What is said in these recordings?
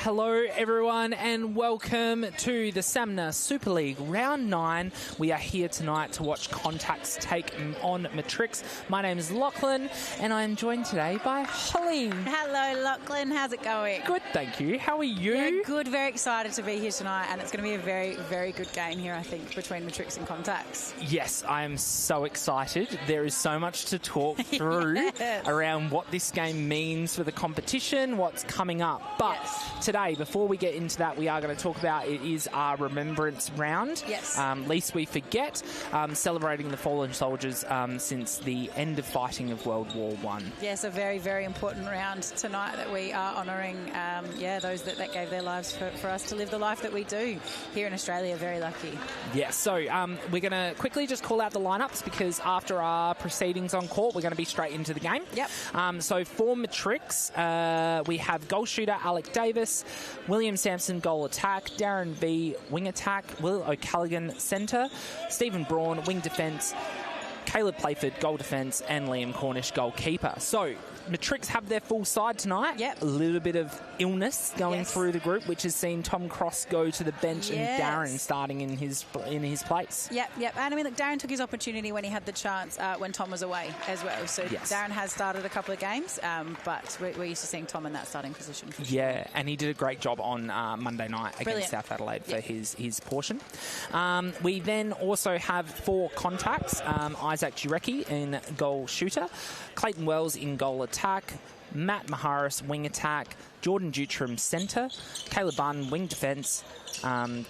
Hello everyone and welcome to the SAMMNA Super League Round 9. We are here tonight to watch Contax take on Matrics. My name is Lachlan and I am joined today by Holly. Hello Lachlan, how's it going? Good, thank you. How are you? Yeah, good, very excited to be here tonight, and it's going to be a very, very good game here, I think, between Matrix and Contax. Yes, I am so excited. There is so much to talk through around what this game means for the competition, what's coming up. But today, before we get into that, we are going to talk about it is our remembrance round. Yes. Least we forget, celebrating the fallen soldiers since the end of fighting of World War I. Yes, a very, very important round tonight that we are honouring, those that gave their lives for us to live the life that we do here in Australia. Very lucky. Yeah, so we're going to quickly just call out the lineups because after our proceedings on court, we're going to be straight into the game. Yep. So for Matrix, we have goal shooter Alec Davis, William Sampson goal attack, Darren V wing attack, Will O'Callaghan centre, Stephen Braun wing defence, Caleb Playford goal defence, and Liam Cornish goalkeeper. So Matrix have their full side tonight. Yep. A little bit of illness going through the group, which has seen Tom Cross go to the bench and Darren starting in his place. Yep. And I mean, look, Darren took his opportunity when he had the chance when Tom was away as well. So Darren has started a couple of games, but we're used to seeing Tom in that starting position. Yeah, and he did a great job on Monday night against South Adelaide for his portion. We then also have four Contax, Isaac Jurecki in goal shooter, Clayton Wells in goal attack, Matt Maharis wing attack, Jordan Dutram centre, Caleb Barton wing defence,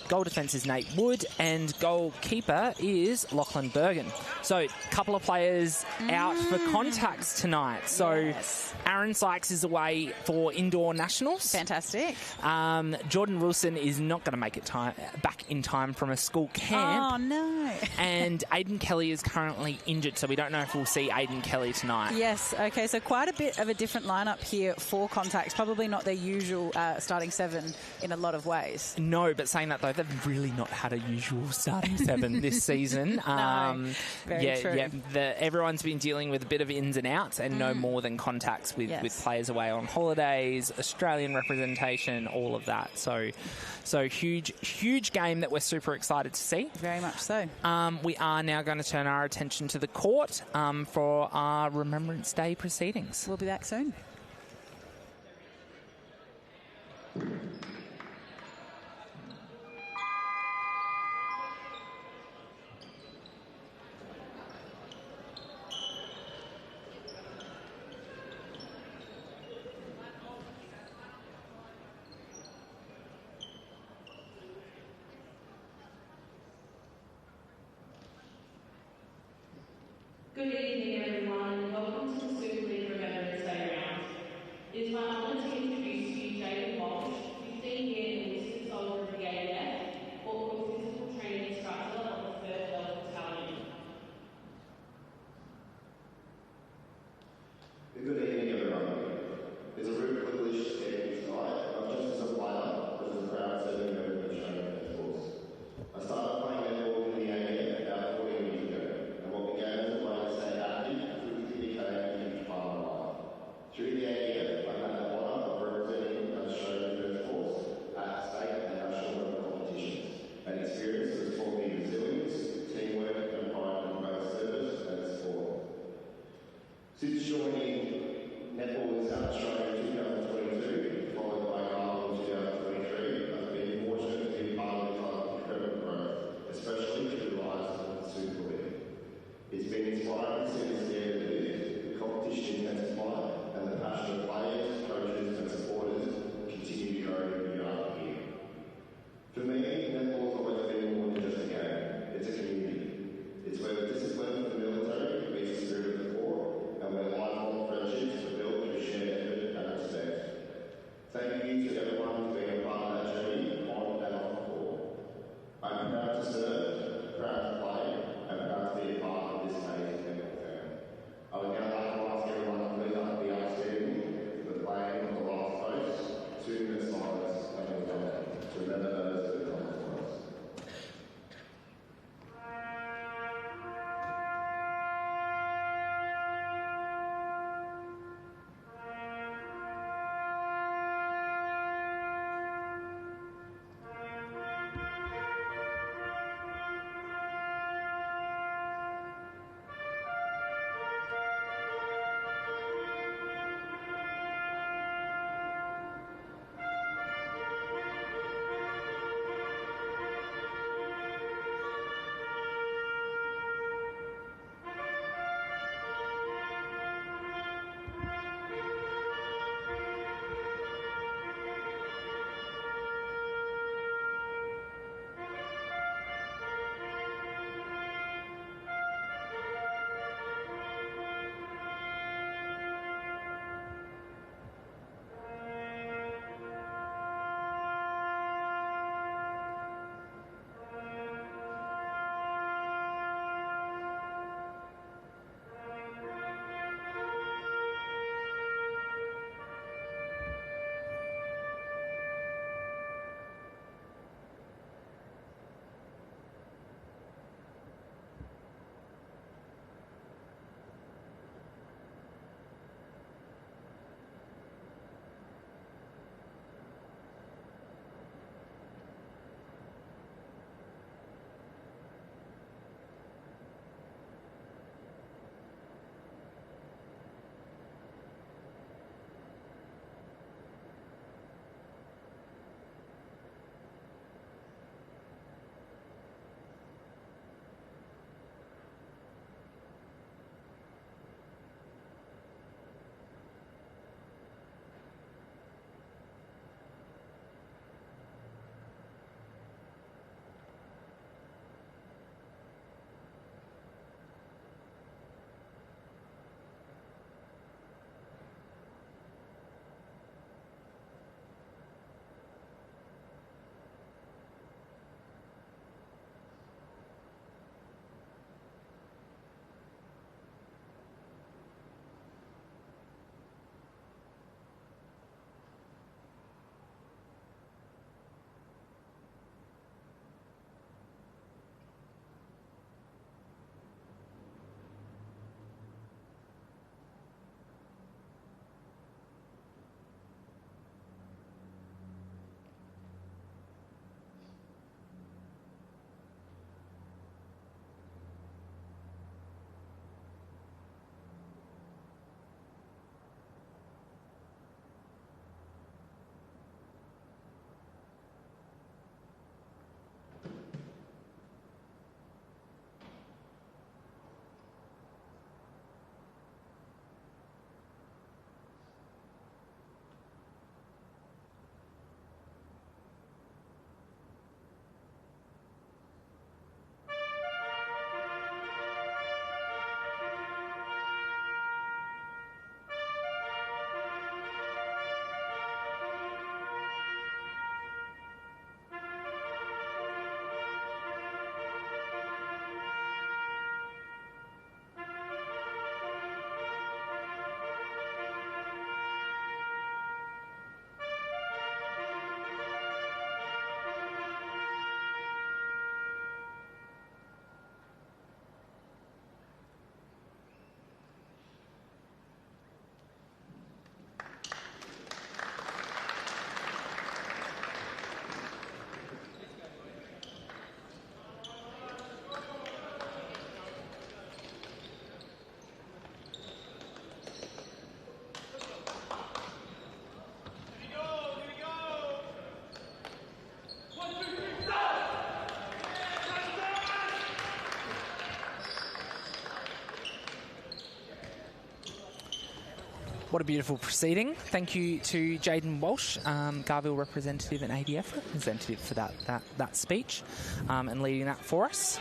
goal defence is Nate Wood, and goalkeeper is Lachlan Bergen. So a couple of players out for Contax tonight. So Aaron Sykes is away for indoor nationals. Fantastic. Jordan Wilson is not going to make it back in time from a school camp. Oh, no. And Aidan Kelly is currently injured, so we don't know if we'll see Aidan Kelly tonight. Yes, okay, so quite a bit of a different lineup here for Contax. Probably not their usual starting seven in a lot of ways. No, but saying that though, they've really not had a usual starting seven this season. Very true. Yeah, everyone's been dealing with a bit of ins and outs, and no more than contacts with players away on holidays, Australian representation, all of that. So huge game that we're super excited to see. Very much so. We are now going to turn our attention to the court for our Remembrance Day proceedings. We'll be back soon. Good evening, everyone, and welcome to the Super League Remembrance Day round. It is my honour to introduce to you David Walsh, 15-year enlisted soldier of the ADF, Corporal Physical Training Instructor of the 3rd Health Battalion. Good evening, everyone. It's a real privilege to stand here tonight, not just as a player, but as a proud serving member of the Australian Force. I started playing netball in the ADF about 14 years ago, and what began as a way to stay active quickly became a huge part What a beautiful proceeding. Thank you to Jaden Walsh, Garville representative and ADF representative for that speech and leading that for us.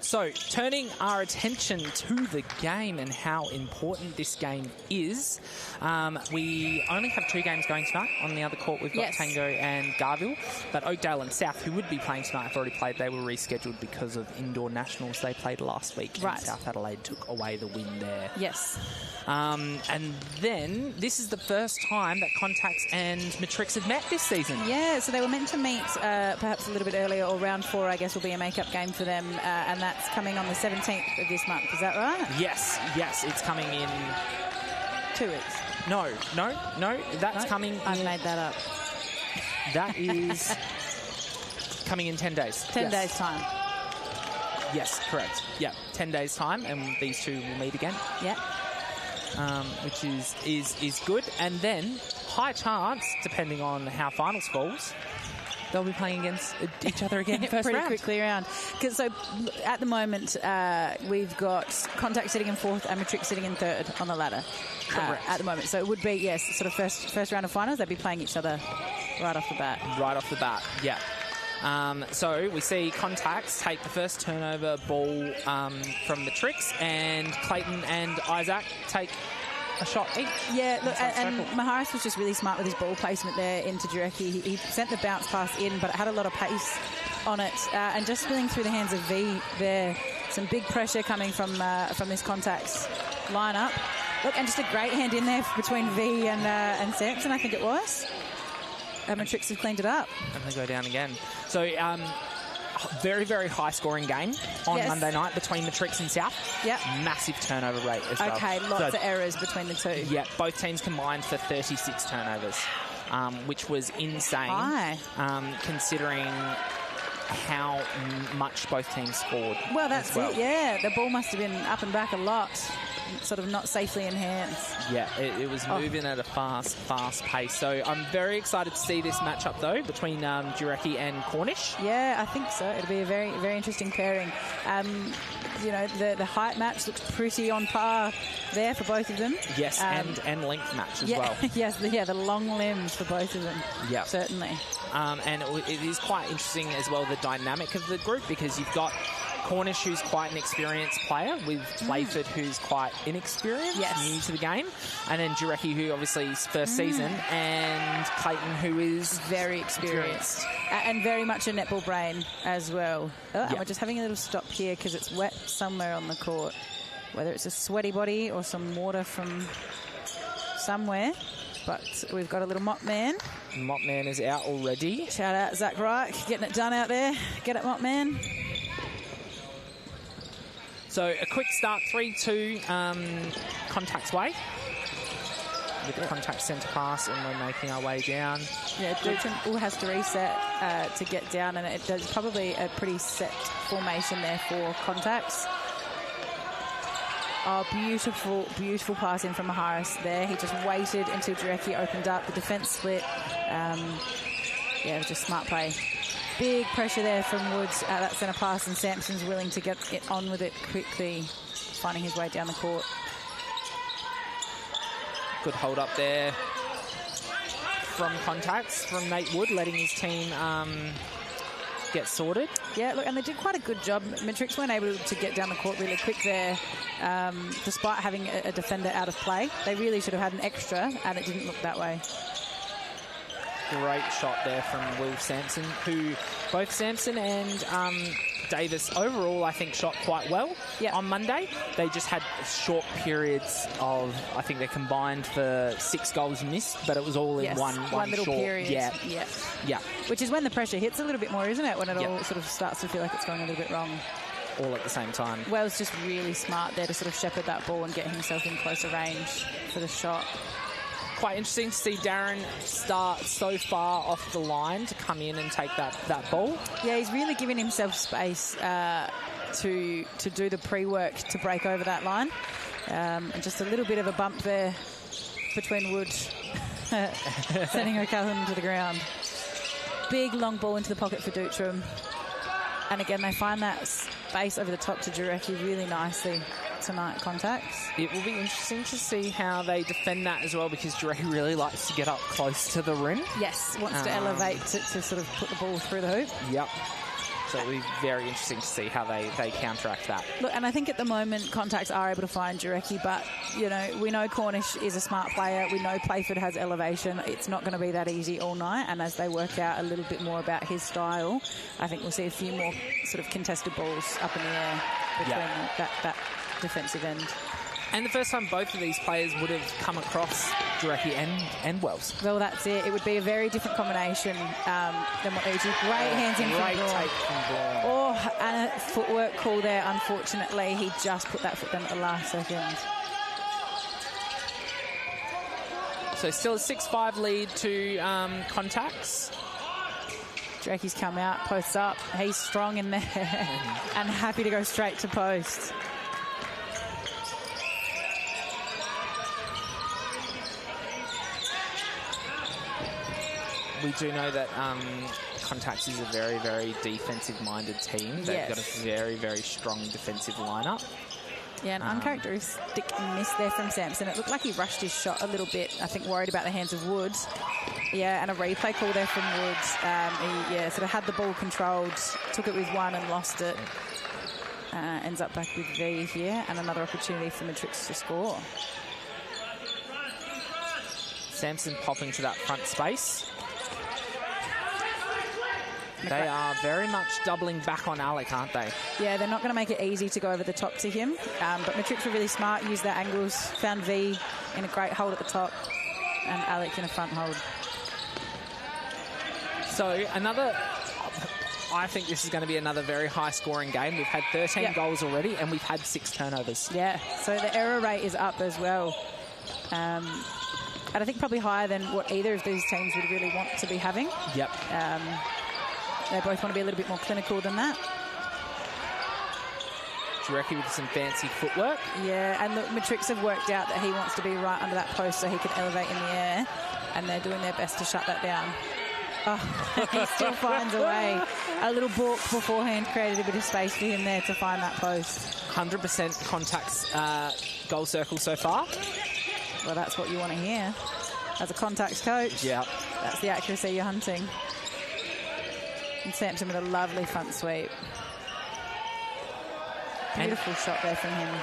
So, turning our attention to the game and how important this game is, we only have 2 games going tonight. On the other court, we've got Tango and Garville. But Oakdale and South, who would be playing tonight, have already played. They were rescheduled because of indoor nationals they played last week. Right. And South Adelaide took away the win there. Yes. And then, this is the first time that Contax and Matrics have met this season. Yeah, so they were meant to meet perhaps a little bit earlier, or round 4, I guess, will be a make-up game for them, and that's coming on the 17th of this month. Is that right? Yes, it's coming in 2 weeks. No, that's coming. I've made that up. That is coming in 10 days. 10 days' time. Yes, correct. Yeah, 10 days' time, and these two will meet again. Yeah. Which is good. And then, high chance, depending on how finals falls, they'll be playing against each other again first pretty round. quickly around. So at the moment, we've got Contact sitting in 4th and Matrix sitting in 3rd on the ladder at the moment. So it would be, yes, sort of first round of finals. They'd be playing each other right off the bat. Right off the bat, yeah. So we see Contax take the first turnover ball from Matrix, and Clayton and Isaac take a shot each. Yeah, look, and Maharis was just really smart with his ball placement there into Jurecki. He sent the bounce pass in, but it had a lot of pace on it, and just spilling through the hands of V there. Some big pressure coming from this Contax lineup. Look, and just a great hand in there between V and Samson, I think it was. Matrix have cleaned it up. And they go down again. So, very, very high-scoring game on Monday night between Matrix and South. Yep. Massive turnover rate as well. Okay, lots of errors between the two. Yeah, both teams combined for 36 turnovers, which was insane, considering how much both teams scored. Well, that's it, yeah. The ball must have been up and back a lot, sort of not safely in hands. Yeah, it was moving at a fast pace. So I'm very excited to see this matchup, though, between Jurecki and Cornish. Yeah, I think so. It'll be a very, very interesting pairing. You know, the height match looks pretty on par there for both of them. Yes, and length match as well. Yes, the long limbs for both of them. Yeah. Certainly. And it is quite interesting as well, the dynamic of the group, because you've got Cornish, who's quite an experienced player, with Playford, who's quite inexperienced, new to the game, and then Jurecki, who obviously is first season, and Clayton, who is very experienced. And very much a netball brain as well. And we're just having a little stop here because it's wet somewhere on the court, whether it's a sweaty body or some water from somewhere. But we've got a little mop man. Mop man is out already. Shout out Zach Reich, getting it done out there. Get it, mop man. So a quick start, 3-2 Contax way. With the Contax centre pass, and we're making our way down. Yeah, Dutton has to reset to get down, and it does probably a pretty set formation there for Contax. Oh, beautiful, beautiful pass in from Maharis there. He just waited until Jurecki opened up. The defence split. It was just smart play. Big pressure there from Woods at that centre pass, and Sampson's willing to get it on with it quickly, finding his way down the court. Good hold up there from Contax, from Nate Wood, letting his team get sorted. Yeah, look, and they did quite a good job. Matrix weren't able to get down the court really quick there, despite having a defender out of play. They really should have had an extra, and it didn't look that way. Great shot there from Will Sampson, who both Sampson and Davis overall, I think, shot quite well on Monday. They just had short periods of, I think they combined for 6 goals missed, but it was all in one little short period. Yeah. Which is when the pressure hits a little bit more, isn't it? When it all sort of starts to feel like it's going a little bit wrong. All at the same time. Wells just really smart there to sort of shepherd that ball and get himself in closer range for the shot. Quite interesting to see Darren start so far off the line to come in and take that ball. Yeah, he's really giving himself space to do the pre-work to break over that line. And just a little bit of a bump there between Wood, sending O'Callaghan to the ground. Big long ball into the pocket for Dutram. And again, they find that space over the top to Jurecki really nicely. tonight, Contax. It will be interesting to see how they defend that as well, because Jarecki really likes to get up close to the rim. Yes, wants to elevate to sort of put the ball through the hoop. Yep. So it'll be very interesting to see how they counteract that. Look, and I think at the moment Contax are able to find Jarecki, but, you know, we know Cornish is a smart player. We know Playford has elevation. It's not going to be that easy all night, and as they work out a little bit more about his style, I think we'll see a few more sort of contested balls up in the air between that defensive end. And the first time both of these players would have come across Jarecki and Wells. Well, that's it. It would be a very different combination than what they do. Great hands in Great from take from Braun. Oh, and a footwork call there. Unfortunately, he just put that foot down at the last second. So still a 6-5 lead to Contax. Jarecki's come out, posts up. He's strong in there and happy to go straight to post. We do know that Contax is a very, very defensive-minded team. They've got a very, very strong defensive lineup. Yeah, an uncharacteristic miss there from Sampson. It looked like he rushed his shot a little bit, I think worried about the hands of Woods. Yeah, and a replay call there from Woods. He sort of had the ball controlled, took it with one and lost it. Ends up back with V here, and another opportunity for Matrix to score. Sampson popping to that front space. They are very much doubling back on Alec, aren't they? Yeah, they're not going to make it easy to go over the top to him. But Matrix were really smart, used their angles, found V in a great hold at the top, and Alec in a front hold. So I think this is going to be another very high-scoring game. We've had 13 goals already, and we've had 6 turnovers. Yeah, so the error rate is up as well. And I think probably higher than what either of these teams would really want to be having. Yep. They both want to be a little bit more clinical than that. Jarecki with some fancy footwork. Yeah, and look, Matrix have worked out that he wants to be right under that post so he can elevate in the air, and they're doing their best to shut that down. Oh, he still finds a way. A little balk beforehand created a bit of space for him there to find that post. 100% Contact's goal circle so far. Well, that's what you want to hear. As a Contax coach, that's the accuracy you're hunting. And Sampson with a lovely front sweep. Beautiful shot there from him.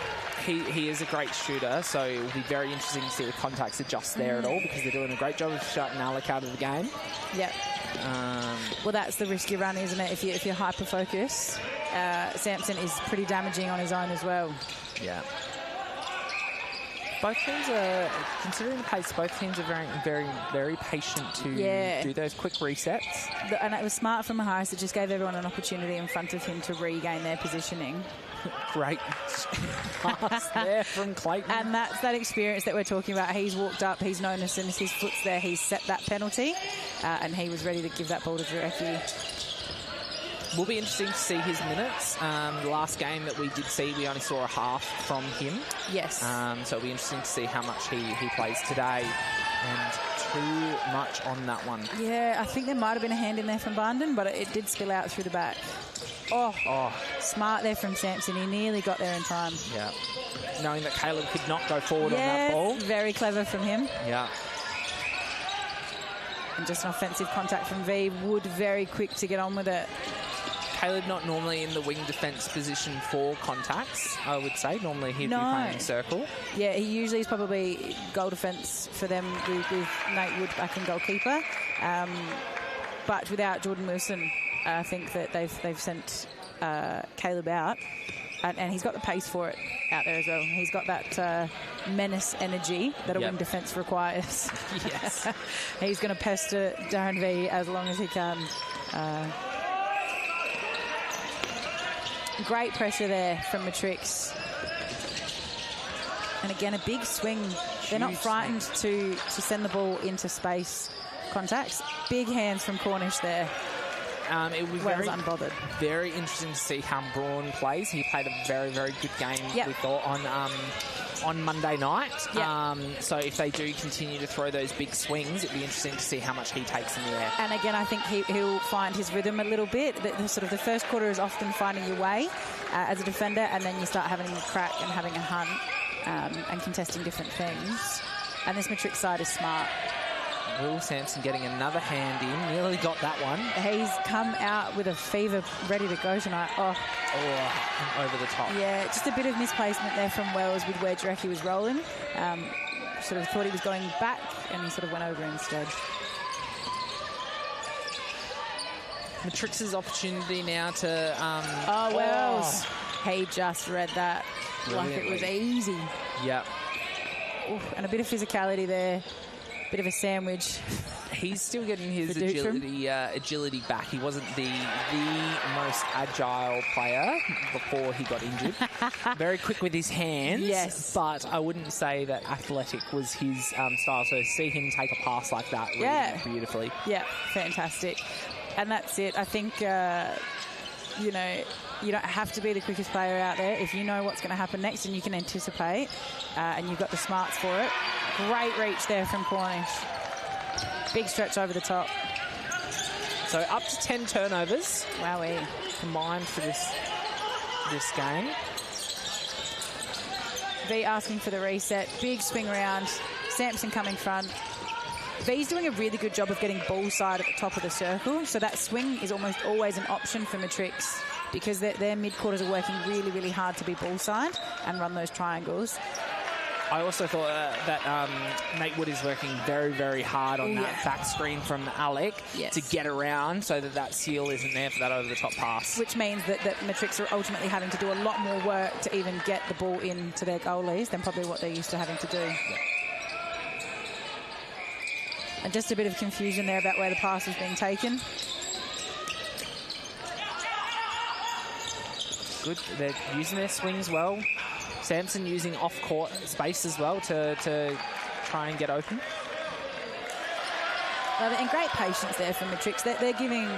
He is a great shooter, so it will be very interesting to see if Contax adjust there at all, because they're doing a great job of shutting Alec out of the game. Yep. Well, that's the risk you run, isn't it? If you're hyper-focused, Sampson is pretty damaging on his own as well. Yeah. Both teams are, considering the pace, both teams are very, very, very patient to do those quick resets. And it was smart from Maharis that just gave everyone an opportunity in front of him to regain their positioning. Great pass there from Clayton. And that's that experience that we're talking about. He's walked up, he's known as soon as his foot's there, he's set that penalty, and he was ready to give that ball to Jarecki. Will be interesting to see his minutes. The last game that we did see, we only saw a half from him. Yes. So it'll be interesting to see how much he plays today. And too much on that one. Yeah, I think there might have been a hand in there from Barnden, but it did spill out through the back. Oh, smart there from Sampson. He nearly got there in time. Yeah. Knowing that Caleb could not go forward on that ball. Very clever from him. Yeah. And just an offensive contact from V. Wood very quick to get on with it. Caleb not normally in the wing defence position for Contax, I would say. Normally he'd be playing circle. Yeah, he usually is probably goal defence for them with Nate Wood back in goalkeeper. But without Jordan Wilson, I think that they've sent Caleb out. And he's got the pace for it out there as well. He's got that menace energy that a wing defence requires. Yes. He's going to pester Darren V as long as he can. Great pressure there from Matrix. And again, a big swing. They're not frightened to send the ball into space. Contax. Big hands from Cornish there. It was Wells unbothered. Very interesting to see how Braun plays. He played a very, very good game, we thought, on Monday night. Yep. So if they do continue to throw those big swings, it'd be interesting to see how much he takes in the air. And again, I think he'll find his rhythm a little bit. The first quarter is often finding your way as a defender, and then you start having a crack and having a hunt and contesting different things. And this Matrics side is smart. Will Sampson getting another hand in. Nearly got that one. He's come out with a fever ready to go tonight. Oh, over the top. Yeah, just a bit of misplacement there from Wells with where Jarecki was rolling. Sort of thought he was going back, and he sort of went over instead. Matrix's opportunity now to... Wells. He just read that like it was easy. Yep. And a bit of physicality there. Bit of a sandwich. He's still getting his agility back. He wasn't the most agile player before he got injured. Very quick with his hands. Yes. But I wouldn't say that athletic was his style. So to see him take a pass like that really beautifully. Yeah, fantastic. And that's it. I think, you don't have to be the quickest player out there. If you know what's going to happen next and you can anticipate and you've got the smarts for it. Great reach there from Cornish. Big stretch over the top. So up to 10 turnovers. Wowee. Combined for this game. V asking for the reset. Big swing around. Sampson coming front. V's doing a really good job of getting ball side at the top of the circle. So that swing is almost always an option for Matrix because their mid-quarters are working really, really hard to be ball side and run those triangles. I also thought that Nate Wood is working very, very hard on that back screen from Alec to get around so that seal isn't there for that over-the-top pass. Which means that Matrix are ultimately having to do a lot more work to even get the ball into their goalies than probably what they're used to having to do. Yeah. And just a bit of confusion there about where the pass was being taken. Good. They're using their swings well. Sampson using off-court space as well to try and get open. Well, and great patience there from Matrix. They're giving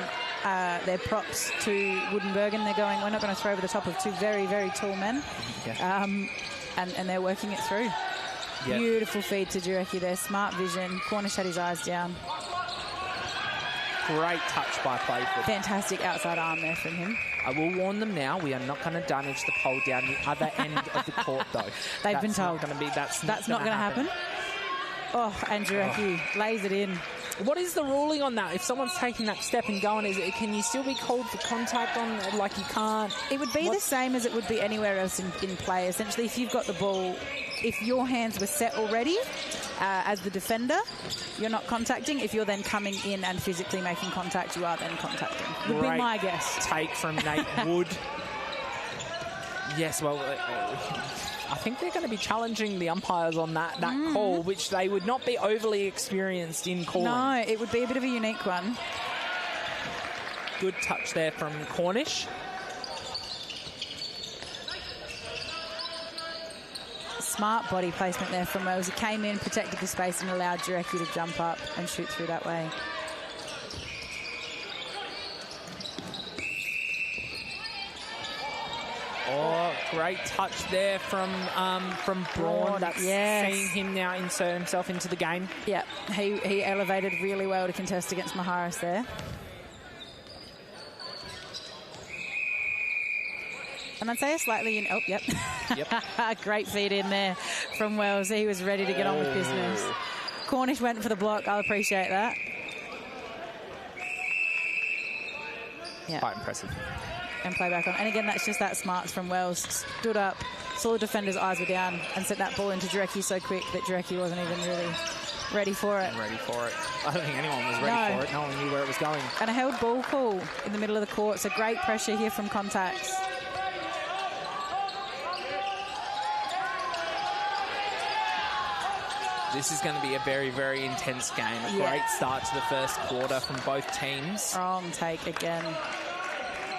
their props to Woodenbergen. They're going, we're not going to throw over the top of two very, very tall men. Yeah. And they're working it through. Yep. Beautiful feed to Jarecki there. Smart vision. Cornish had his eyes down. Great touch by Playford. Fantastic outside arm there from him. I will warn them now, we are not going to damage the pole down the other end of the court, though. They've been told. That's not going to happen. Oh, and Jarecki lays it in. What is the ruling on that? If someone's taking that step and going, can you still be called for contact on, like you can't? It would be the same as it would be anywhere else in play. Essentially, if you've got the ball, if your hands were set already as the defender, you're not contacting. If you're then coming in and physically making contact, you are then contacting. Would be my guess. Take from Nate Wood. Yes, well, I think they're going to be challenging the umpires on that call, which they would not be overly experienced in calling. No, it would be a bit of a unique one. Good touch there from Cornish. Smart body placement there from Wells. He came in, protected the space and allowed Jarecki to jump up and shoot through that way. Oh, great touch there from Braun. That's seeing him now insert himself into the game. Yeah, he elevated really well to contest against Maharis there. And I'd say a slightly... yep. Great feed in there from Wells. He was ready to get on with business. Cornish went for the block. I'll appreciate that. Yeah. Quite impressive. And play back on. And again, that's just that smarts from Wells. Stood up, saw the defender's eyes were down and sent that ball into Jarecki so quick that Jarecki wasn't even really ready for it. I don't think anyone was ready for it. No one knew where it was going. And a held ball call in the middle of the court. So great pressure here from Contax. This is going to be a very, very intense game. A great start to the first quarter from both teams. Strong take again.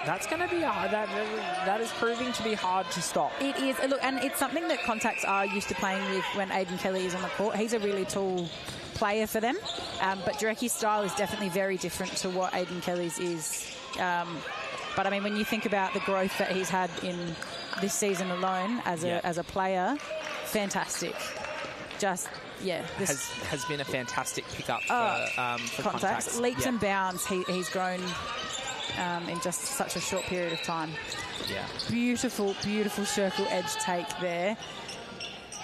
That's going to be that is proving to be hard to stop. It is. Look, and it's something that Contax are used to playing with when Aiden Kelly is on the court. He's a really tall player for them, but Jurecki's style is definitely very different to what Aiden Kelly's is. But I mean, when you think about the growth that he's had in this season alone as a player, fantastic. Just this has been a fantastic pickup for Contax. Leaps and bounds. He's grown in just such a short period of time. Yeah, beautiful circle edge take there.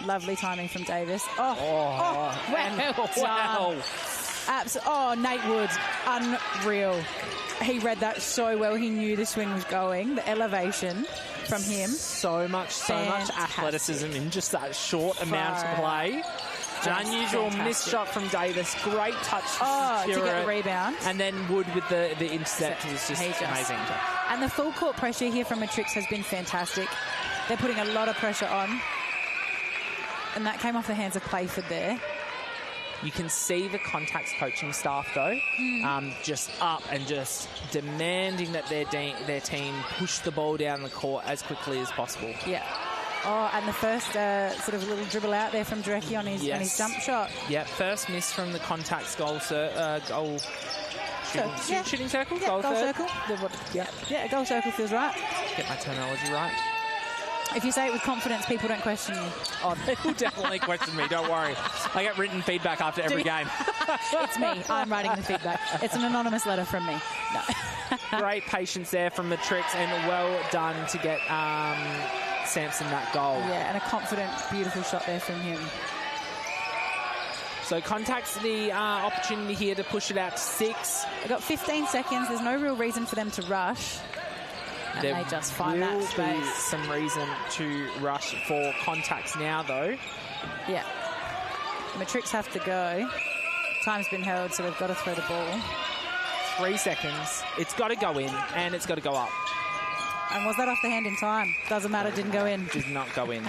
Lovely timing from Davis. Wow. Nate Wood, unreal. He read that so well. He knew the swing was going. The elevation from him. So much athleticism in just that short amount of play. An unusual missed shot from Davis. Great touch to get the rebound. And then Wood with the intercept was just amazing. And the full court pressure here from Matrics has been fantastic. They're putting a lot of pressure on. And that came off the hands of Playford there. You can see the Contax coaching staff, though, just up and just demanding that their team push the ball down the court as quickly as possible. Yeah. And the first sort of little dribble out there from Jurecki on his jump shot. Yeah, first miss from the Contax shooting circle. Yeah, goal circle. Yeah, a goal circle feels right. Get my terminology right. If you say it with confidence, people don't question you. Oh, they will definitely question me, don't worry. I get written feedback after every game. It's me. I'm writing the feedback. It's an anonymous letter from me. No. Great patience there from Matrix, and well done to get Sampson that goal. Yeah, and a confident, beautiful shot there from him. So Contax the opportunity here to push it out to 6. They've got 15 seconds. There's no real reason for them to rush. And they just find that space. There will be some reason to rush for Contax now, though. Yeah. Matrix have to go. Time's been held, so they've got to throw the ball. 3 seconds. It's got to go in, and it's got to go up. And was that off the hand in time? Doesn't matter, didn't go in. Did not go in.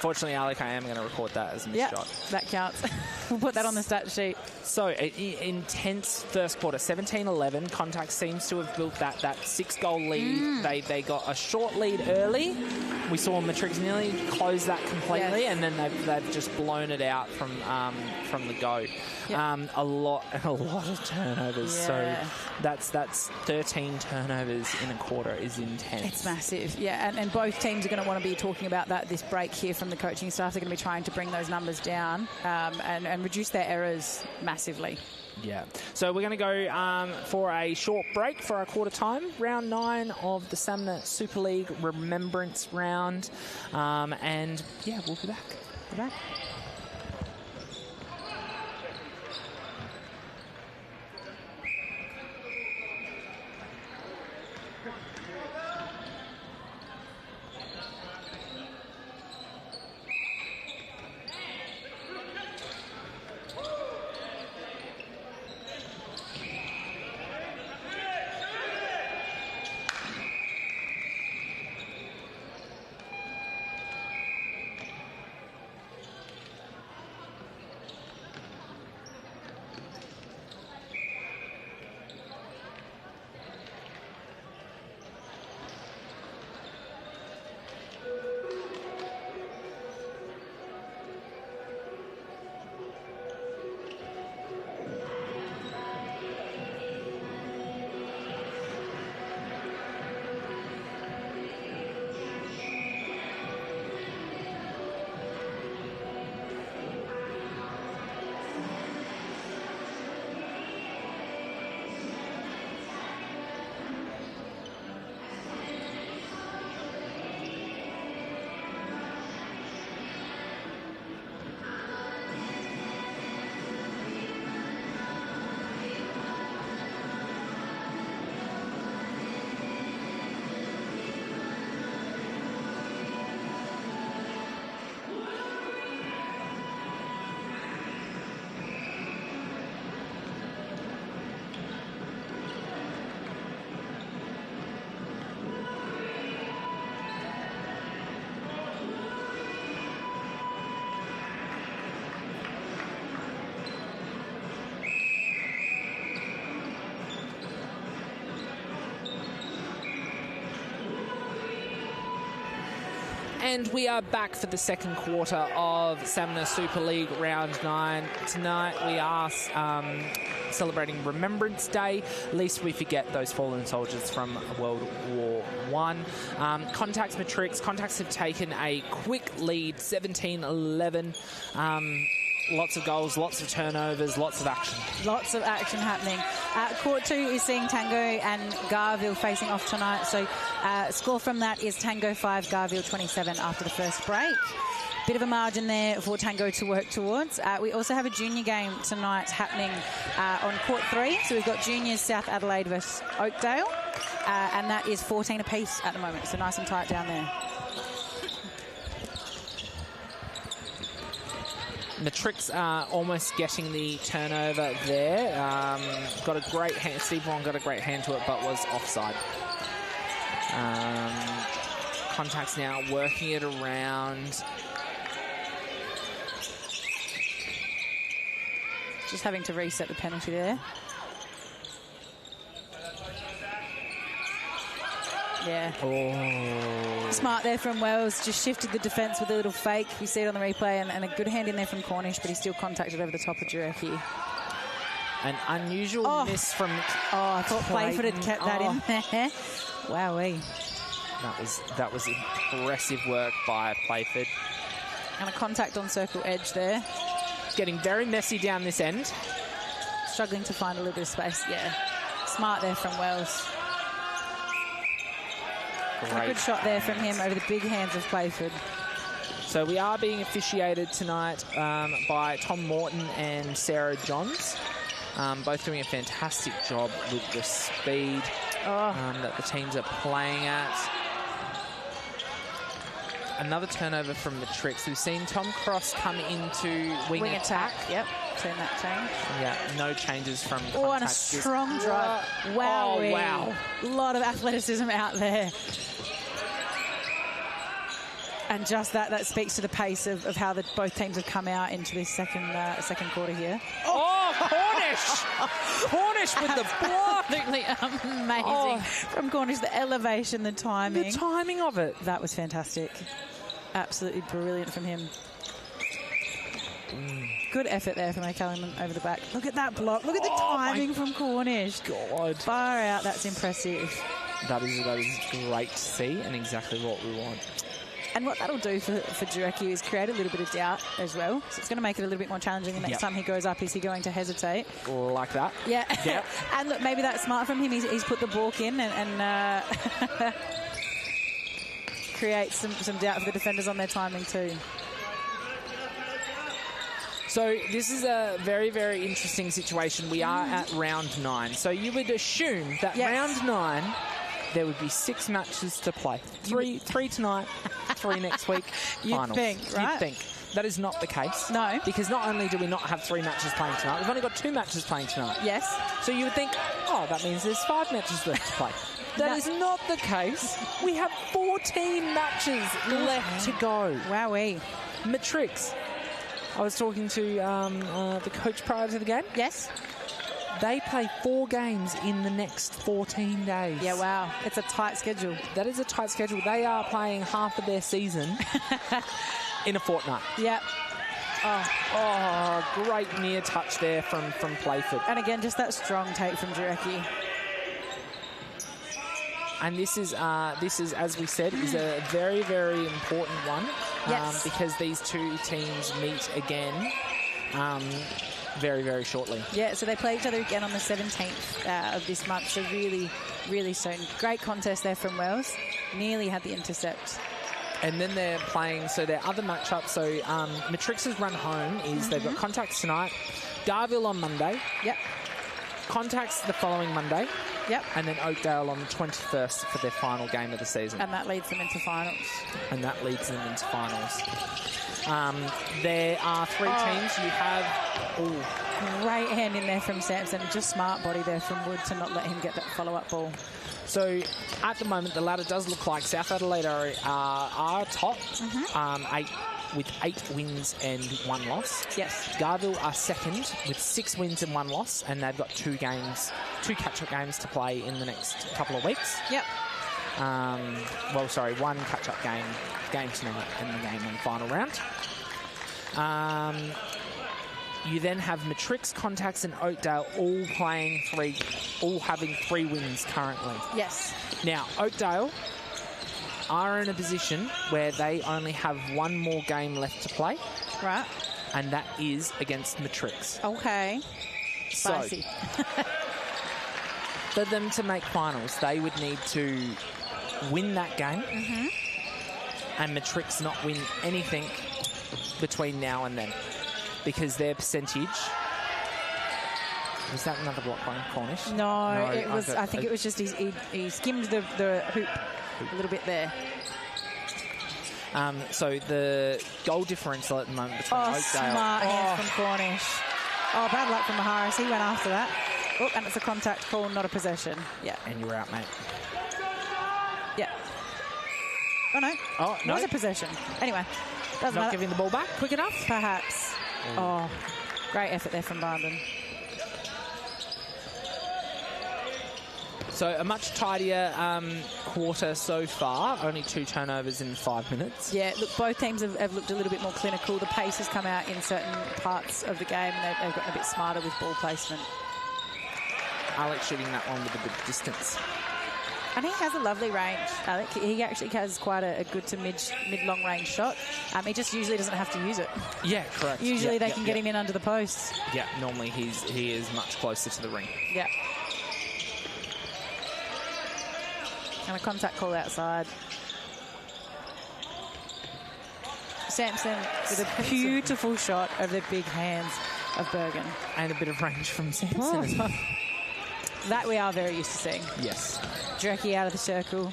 Fortunately, Alec, I am going to record that as a missed shot. That counts. We'll put that on the stat sheet. So, intense first quarter, 17-11. Contax seems to have built that 6-goal lead. They got a short lead early. We saw Matrix nearly close that completely, and then they've just blown it out from the go. Yep. A lot of turnovers. So that's 13 turnovers in a quarter is intense. It's massive. Yeah, and both teams are going to want to be talking about that this break here from the coaching staff. They're going to be trying to bring those numbers down and reduce their errors massively. Yeah. So we're going to go for a short break for our quarter time. Round 9 of the SAMMNA Super League Remembrance Round. And, we'll be back. Be back. And we are back for the second quarter of SAMMNA Super League Round 9. Tonight we are celebrating Remembrance Day, lest we forget those fallen soldiers from World War I. Contax Matrics. Contax have taken a quick lead, 17-11. Lots of goals, lots of turnovers, lots of action. Lots of action happening. Court 2 is seeing Tango and Garville facing off tonight. So score from that is Tango 5, Garville 27 after the first break. Bit of a margin there for Tango to work towards. We also have a junior game tonight happening on Court 3. So we've got juniors South Adelaide versus Oakdale. And that is 14 apiece at the moment. So nice and tight down there. Matrix almost getting the turnover there. Got a great hand. Steve Wong got a great hand to it, but was offside. Contax now working it around. Just having to reset the penalty there. Yeah. Oh. Smart there from Wells. Just shifted the defence with a little fake. You see it on the replay. And a good hand in there from Cornish, but he still contacted over the top of Jurecki. An unusual miss from... Oh, I thought Playford had kept that in there. Wowee. That was impressive work by Playford. And a contact on circle edge there. Getting very messy down this end. Struggling to find a little bit of space. Yeah. Smart there from Wells. Great. A good shot there from him over the big hands of Playford. So we are being officiated tonight by Tom Morton and Sarah Johns. Both doing a fantastic job with the speed that the teams are playing at. Another turnover from Matrix. We've seen Tom Cross come into wing attack. Yep, turn that change. Yeah, no changes from Contact. Oh, and a strong drive. Wow. Oh, wow. A lot of athleticism out there. And just that speaks to the pace of how both teams have come out into this second quarter here. Oh, Cornish! Cornish with the block! Absolutely amazing. From Cornish, the elevation, the timing. The timing of it. That was fantastic. Absolutely brilliant from him. Good effort there from O'Callaghan over the back. Look at that block. Look at the timing from Cornish. God. Far out. That's impressive. That is great to see and exactly what we want. And what that'll do for Jurecki is create a little bit of doubt as well. So it's going to make it a little bit more challenging the next time he goes up. Is he going to hesitate? Like that. Yeah. Yep. And look, maybe that's smart from him. He's put the balk in and create some doubt for the defenders on their timing too. So this is a very, very interesting situation. We are at round 9. So you would assume that round 9... there would be 6 matches to play. Three tonight, 3 next week. You'd think, right? You'd think. That is not the case. No. Because not only do we not have 3 matches playing tonight, we've only got 2 matches playing tonight. Yes. So you would think, that means there's 5 matches left to play. That is not the case. We have 14 matches left to go. Wowee. Matrix. I was talking to the coach prior to the game. Yes. They play 4 games in the next 14 days. Yeah, wow. It's a tight schedule. That is a tight schedule. They are playing half of their season in a fortnight. Yeah. Oh, great near touch there from Playford. And again, just that strong take from Jurecki. And this is, as we said, is a very, very important one. Yes. Because these 2 teams meet again. Very, very shortly. Yeah, so they play each other again on the 17th of this month, so really, really soon. Great contest there from Wells. Nearly had the intercept. And then they're playing, so their other matchup, so Matrix's run home is they've got Contax tonight, Garville on Monday. Yep. Contax the following Monday. Yep. And then Oakdale on the 21st for their final game of the season. And that leads them into finals. There are 3 teams. You have... great hand in there from Sampson. Just smart body there from Wood to not let him get that follow-up ball. So at the moment, the ladder does look like South Adelaide are top, with 8 wins and 1 loss. Yes. Garville are second with 6 wins and 1 loss, and they've got 2 catch-up games to play in the next couple of weeks. Yep. one catch-up game tonight and the game on final round. You then have Matrix, Contax and Oakdale all having 3 wins currently. Yes. Now, Oakdale are in a position where they only have 1 more game left to play. Right. And that is against Matrix. Okay. Spicy. So, for them to make finals, they would need to win that game and Matrix not win anything between now and then, because their percentage... Was that another block by Cornish? No, it was. I think it was just he skimmed the hoop a little bit there. So the goal differential at the moment between Oakdale... Smart hands from Cornish. Oh, bad luck from Maharis. He went after that. Oh, and it's a contact call, not a possession. Yeah. And you were out, mate. Yeah. Oh, no. Oh, no. It was a possession. Anyway, doesn't matter. Not giving the ball back quick enough? Perhaps. Oh, great effort there from Barnden. So a much tidier quarter so far. Only 2 turnovers in 5 minutes. Yeah, look, both teams have looked a little bit more clinical. The pace has come out in certain parts of the game, and they've gotten a bit smarter with ball placement. Alex shooting that one with a good distance. And he has a lovely range, Alec. He actually has quite a good to mid-long range shot. He just usually doesn't have to use it. Yeah, correct. Usually they can get him in under the posts. Yeah, normally he is much closer to the ring. Yeah. And a contact call outside. Sampson with a beautiful shot of the big hands of Bergen. And a bit of range from Sampson as well. That we are very used to seeing. Yes. Drecky out of the circle.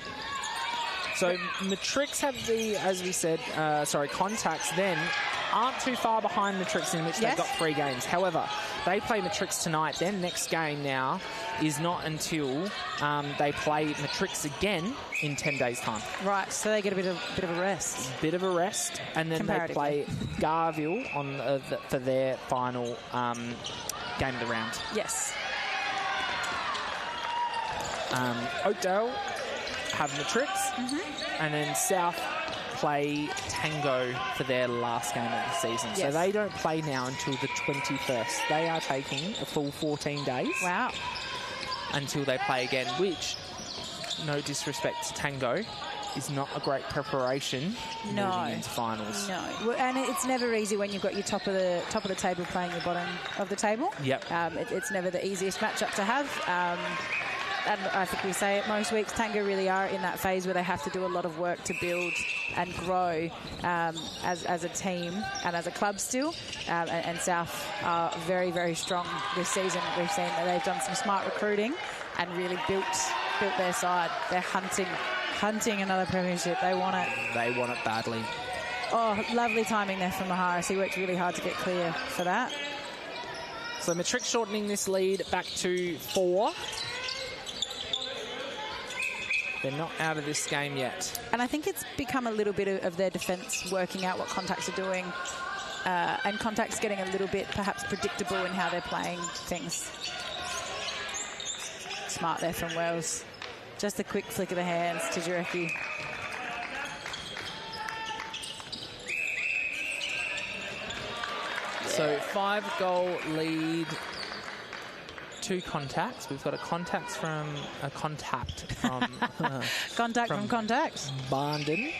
So Matrix have as we said, Contax then aren't too far behind Matrix, in which they've got 3 games. However, they play Matrix tonight. Their next game now is not until they play Matrix again in 10 days' time. Right, so they get a bit of a rest. Bit of a rest, and then they play Garville for their final game of the round. Yes. Oakdale have Matrix, and then South play Tango for their last game of the season. Yes. So they don't play now until the 21st. They are taking a full 14 days. Wow. Until they play again, which, no disrespect to Tango, is not a great preparation moving into finals. No, well, and it's never easy when you've got your top of the table playing your bottom of the table. Yep. It's never the easiest matchup to have. And I think we say it most weeks, Tango really are in that phase where they have to do a lot of work to build and grow as a team and as a club still. And South are very, very strong this season. We've seen that they've done some smart recruiting and really built their side. They're hunting another premiership. They want it. They want it badly. Oh, lovely timing there from Maharis. He worked really hard to get clear for that. So Matrix shortening this lead back to 4. They're not out of this game yet. And I think it's become a little bit of their defence working out what Contax are doing. And Contax getting a little bit perhaps predictable in how they're playing things. Smart there from Wells. Just a quick flick of the hands to Jarecki. So 5-goal lead. 2 contacts. We've got a contact from contact from Contax. Barnden.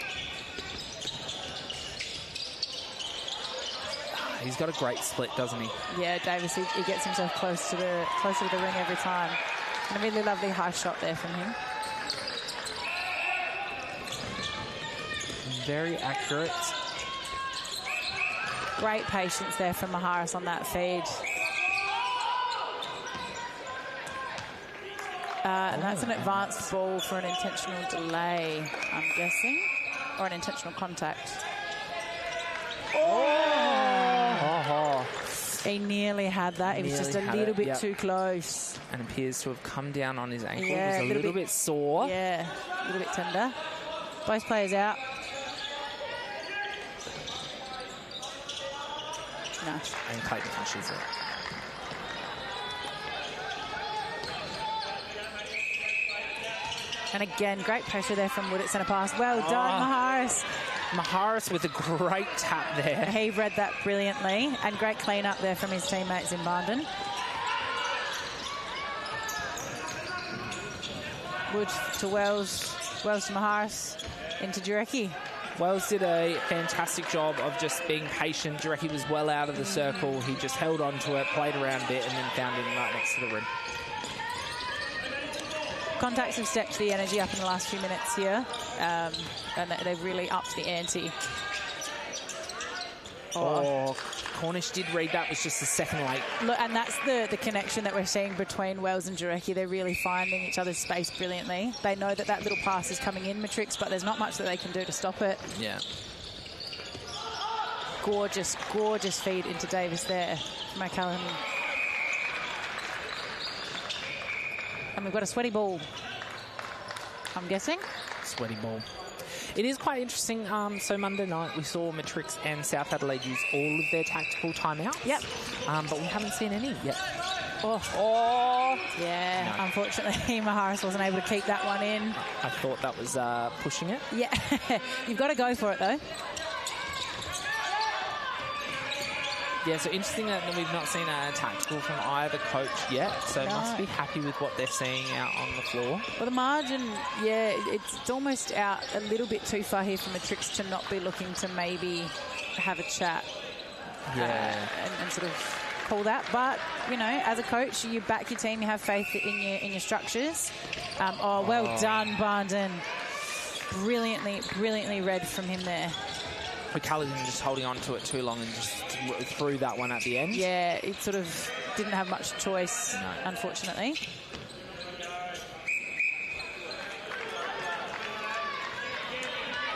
He's got a great split, doesn't he? Yeah, Davis. He gets himself closer to the ring every time. And a really lovely high shot there from him. Very accurate. Great patience there from Maharis on that feed. And that's an advanced ball for an intentional delay, I'm guessing, or an intentional contact. Oh! He nearly had that. He was just a little bit too close. And appears to have come down on his ankle. Yeah, it was a little bit sore. Yeah, a little bit tender. Both players out. Nice. And Clayton finishes it. And again, great pressure there from Wood at centre pass. Well done, Maharis. Maharis with a great tap there. He read that brilliantly, and great clean up there from his teammates in Barndon. Wood to Wells, Wells to Maharis, into Jurecki. Wells did a fantastic job of just being patient. Jurecki was well out of the circle. He just held on to it, played around a bit, and then found him right next to the rim. Contax have stepped the energy up in the last few minutes here, and they've really upped the ante. Cornish did read that, was just a second late. Look, and that's the connection that we're seeing between Wells and Jurecki. They're really finding each other's space brilliantly. They know that that little pass is coming in, Matrix, but there's not much that they can do to stop it. Yeah. Gorgeous, gorgeous feed into Davis there from O'Callaghan. And we've got a sweaty ball, I'm guessing. Sweaty ball. It is quite interesting. So Monday night we saw Matrix and South Adelaide use all of their tactical timeouts. Yep. But we haven't seen any yet. Yeah, no. Unfortunately, Maharis wasn't able to keep that one in. I thought that was pushing it. Yeah, you've got to go for it, though. Yeah, so interesting that we've not seen a tactical from either coach yet, so must be happy with what they're seeing out on the floor. Well, the margin, yeah, it's almost out a little bit too far here for Matrix to not be looking to maybe have a chat and sort of call that. But, you know, as a coach, you back your team, you have faith in your structures. Well done, Barndon. Brilliantly read from him there. O'Callaghan just holding on to it too long and just threw that one at the end. Yeah, it sort of didn't have much choice, unfortunately.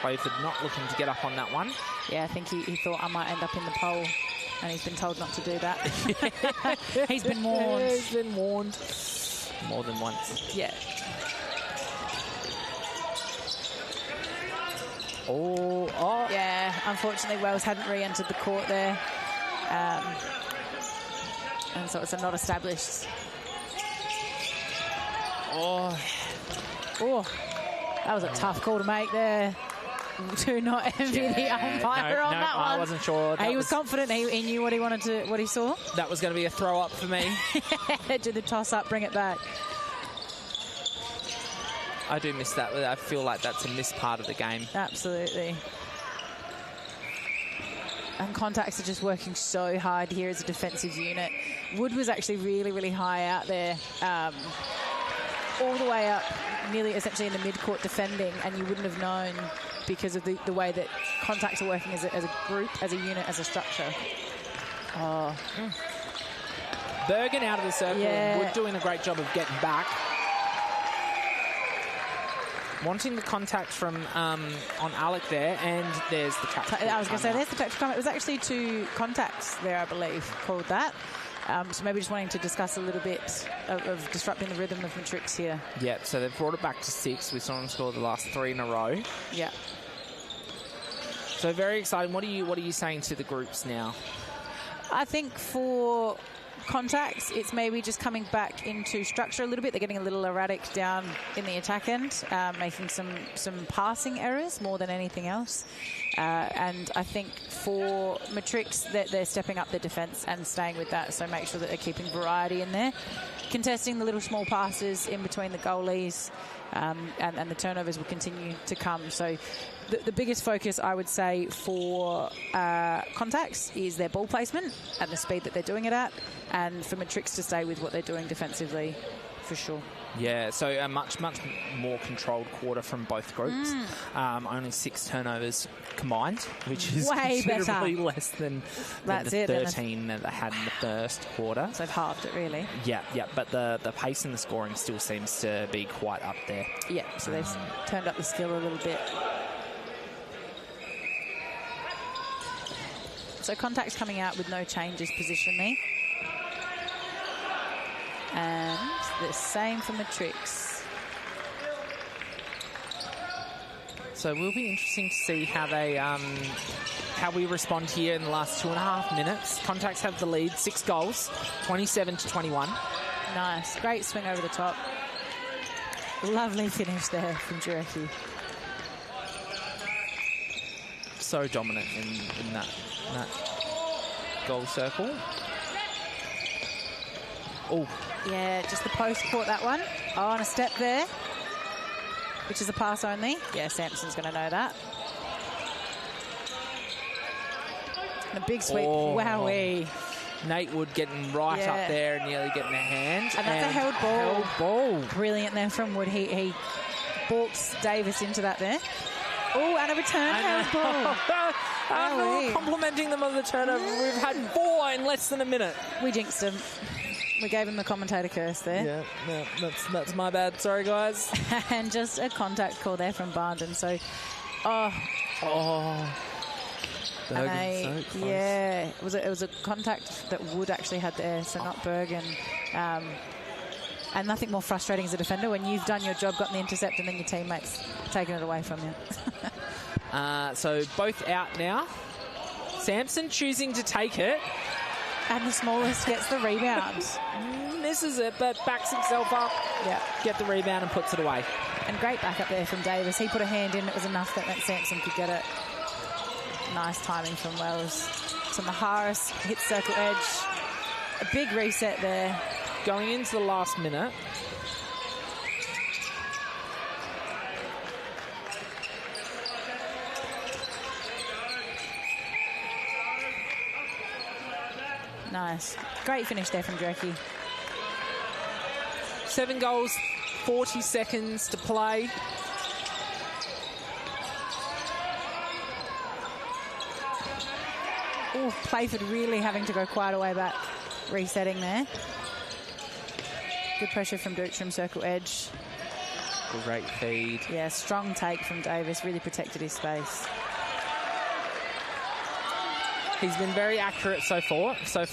Crayford not looking to get up on that one. Yeah, I think he thought I might end up in the pole, and he's been told not to do that. He's been warned. He's been warned more than once. Yeah. Yeah, unfortunately Wells hadn't re-entered the court there, and so it's a not established. That was a tough call to make there. Do not envy the umpire on that one. I wasn't sure. He was confident. He knew what he saw. That was going to be a throw up for me. Do the toss up, bring it back. I do miss that. I feel like that's a missed part of the game. Absolutely. And Contax are just working so hard here as a defensive unit. Wood was actually really high out there, all the way up, nearly essentially in the mid-court defending, and you wouldn't have known because of the way that Contax are working as a group, as a unit, as a structure. Bergen out of the circle. Yeah. Wood doing a great job of getting back. Wanting the contact from on Alec there, and there's the tactical. I was going to say, there's the tactical comment. It was actually 2 contacts there, I believe, called that. So maybe just wanting to discuss a little bit of disrupting the rhythm of Matrix here. Yeah, so they've brought it back to 6. We saw them score the last 3 in a row. Yeah. So very exciting. What are you saying to the groups now? I think for Contax, it's maybe just coming back into structure a little bit. They're getting a little erratic down in the attack end, making some passing errors more than anything else. And I think for Matrix, they're stepping up their defence and staying with that, so make sure that they're keeping variety in there. Contesting the little small passes in between the goalies, and the turnovers will continue to come. So the biggest focus, I would say, for Contax is their ball placement and the speed that they're doing it at, and for Matrix to stay with what they're doing defensively, for sure. Yeah, so a much more controlled quarter from both groups. Only 6 turnovers combined, which is way considerably better. Less than the 13 that they had in the first quarter. So they've halved it, really. Yeah, but the pace and the scoring still seems to be quite up there. Yeah, so they've turned up the skill a little bit. So Contax coming out with no changes positionally. And the same for Matrix. So it will be interesting to see how they how we respond here in the last 2.5 minutes. Contax have the lead, 6 goals, 27-21. Nice, great swing over the top. Lovely finish there from Jurecki. So dominant in that goal circle. Oh. Yeah, just the post caught that one. Oh, on a step there, which is a pass only. Yeah, Sampson's going to know that. And a big sweep. Oh. Wowee. Nate Wood getting right up there and nearly getting a hand. And that's a held ball. Held ball. Brilliant there from Wood. He balks Davis into that there. Oh, and a return held ball. I'm complimenting them on the turnover. We've had 4 in less than a minute. We jinxed him. We gave him the commentator curse there. Yeah, that's my bad. Sorry, guys. And just a contact call there from Barndon. So, Bergen, so close. Yeah, it was a contact that Wood actually had there, so not Bergen. And nothing more frustrating as a defender when you've done your job, gotten the intercept, and then your teammates taking it away from you. So both out now. Sampson choosing to take it. And the smallest gets the rebound. Misses it, but backs himself up. Yeah. Get the rebound and puts it away. And great backup there from Davis. He put a hand in. It was enough that Sampson could get it. Nice timing from Wells. So Maharis hits circle edge. A big reset there. Going into the last minute. Nice. Great finish there from Jurecki. 7 goals, 40 seconds to play. Oh, Playford really having to go quite a way back. Resetting there. Good pressure from Dutram, circle edge. Great feed. Yeah, strong take from Davis. Really protected his space. He's been very accurate so far. So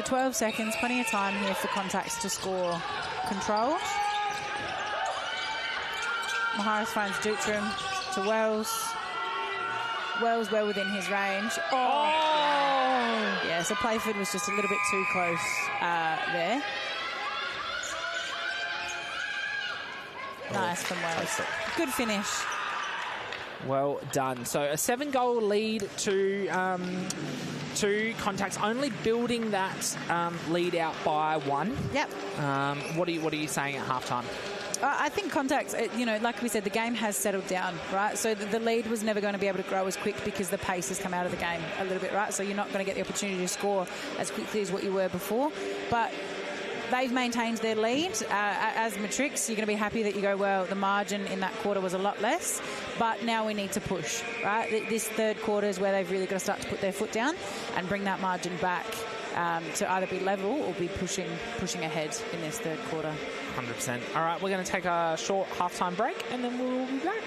12 seconds, plenty of time here for Contax to score. Controlled. Maharis finds Dutram to Wells. Wells well within his range. Oh! Yeah, so Playford was just a little bit too close there. Nice from Wells. Good finish. Well done. So a 7-goal lead to Contax, only building that lead out by 1. Yep. What are you saying at halftime? I think Contax, like we said, the game has settled down, right? So the lead was never going to be able to grow as quick because the pace has come out of the game a little bit, right? So you're not going to get the opportunity to score as quickly as what you were before. But they've maintained their lead. As Matrix, you're going to be happy that you go, well, the margin in that quarter was a lot less, but now we need to push, right? This third quarter is where they've really got to start to put their foot down and bring that margin back to either be level or be pushing ahead in this third quarter. 100%. All right, we're going to take a short halftime break and then we'll be back.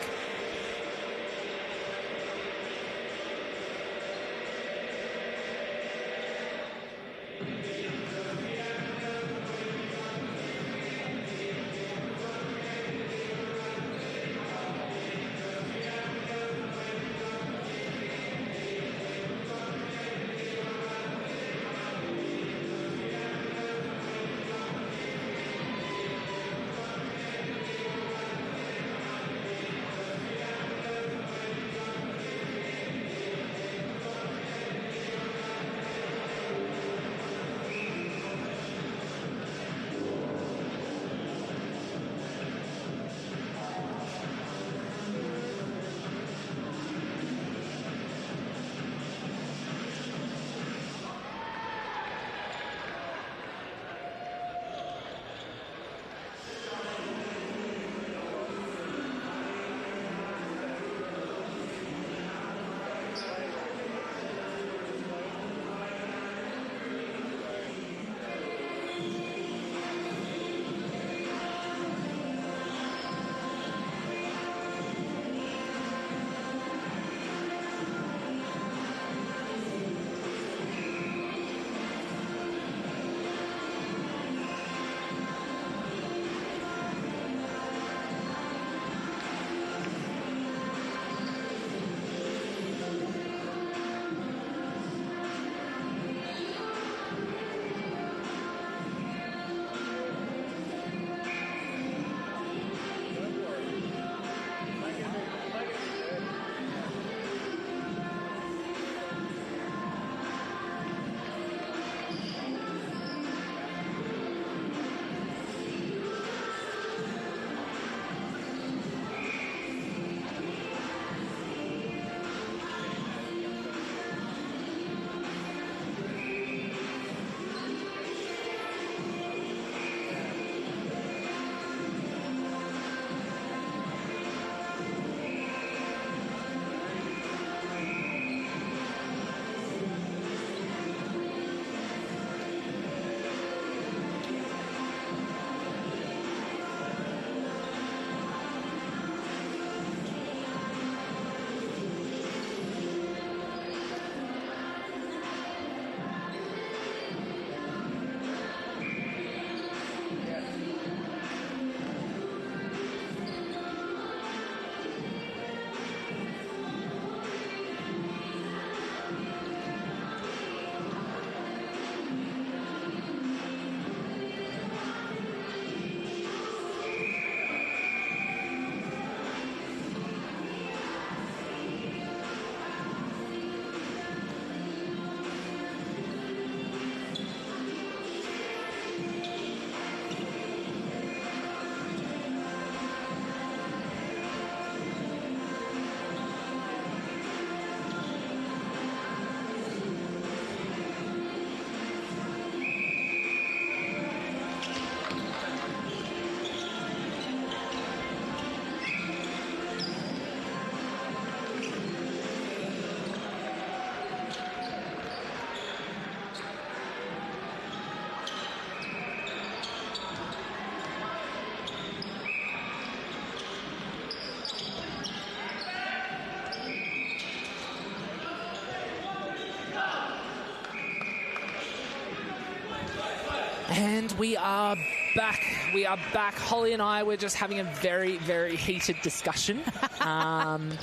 And we are back. We are back. Holly and I were just having a very, very heated discussion. And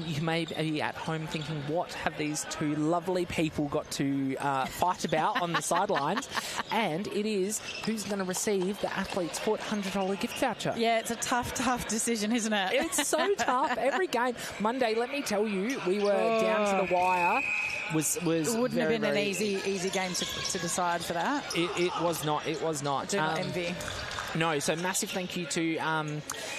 you may be at home thinking, what have these two lovely people got to fight about on the sidelines? And it is who's going to receive the Athlete's Foot $100 gift voucher. Yeah, it's a tough decision, isn't it? It's so tough. Every game. Monday, let me tell you, we were down to the wire. Was wouldn't very, have been very, an easy game to decide for that. It was not. It was not. I do not envy. No, so massive thank you to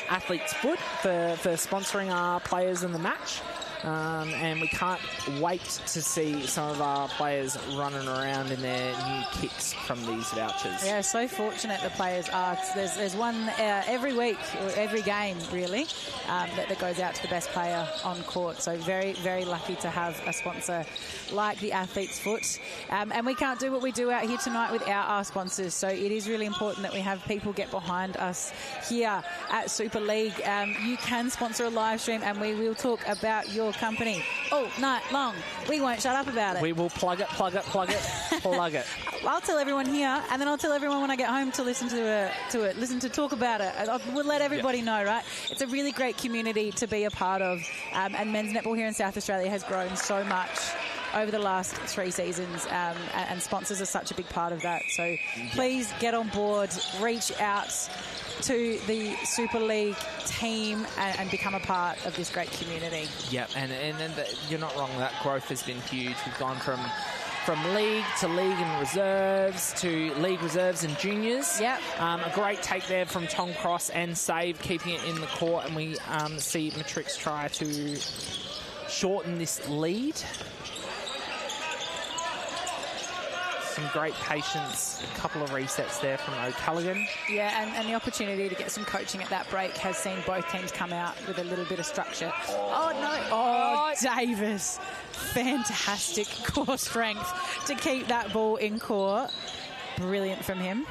Athlete's Foot for sponsoring our players in the match. And we can't wait to see some of our players running around in their new kits from these vouchers. Yeah, so fortunate the players are. There's one every week, or every game really, that goes out to the best player on court. So very, very lucky to have a sponsor like the Athlete's Foot. And we can't do what we do out here tonight without our sponsors. So it is really important that we have people get behind us here at Super League. You can sponsor a live stream and we will talk about your company all night long. We won't shut up about it. We will plug it. Plug it. I'll tell everyone here, and then I'll tell everyone when I get home to listen to it, talk about it. We'll let everybody know, right? It's a really great community to be a part of, and men's netball here in South Australia has grown so much over the last 3 seasons, and sponsors are such a big part of that. So please get on board, reach out to the Super League team and become a part of this great community. Yeah, and you're not wrong. That growth has been huge. We've gone from league to league and reserves to league reserves and juniors. Yep. A great take there from Tom Cross and Save, keeping it in the court. And we see Matrics try to shorten this lead. Some great patience, a couple of resets there from O'Callaghan. Yeah, and the opportunity to get some coaching at that break has seen both teams come out with a little bit of structure. Oh, no. Oh, Davis. Fantastic core strength to keep that ball in court. Brilliant from him.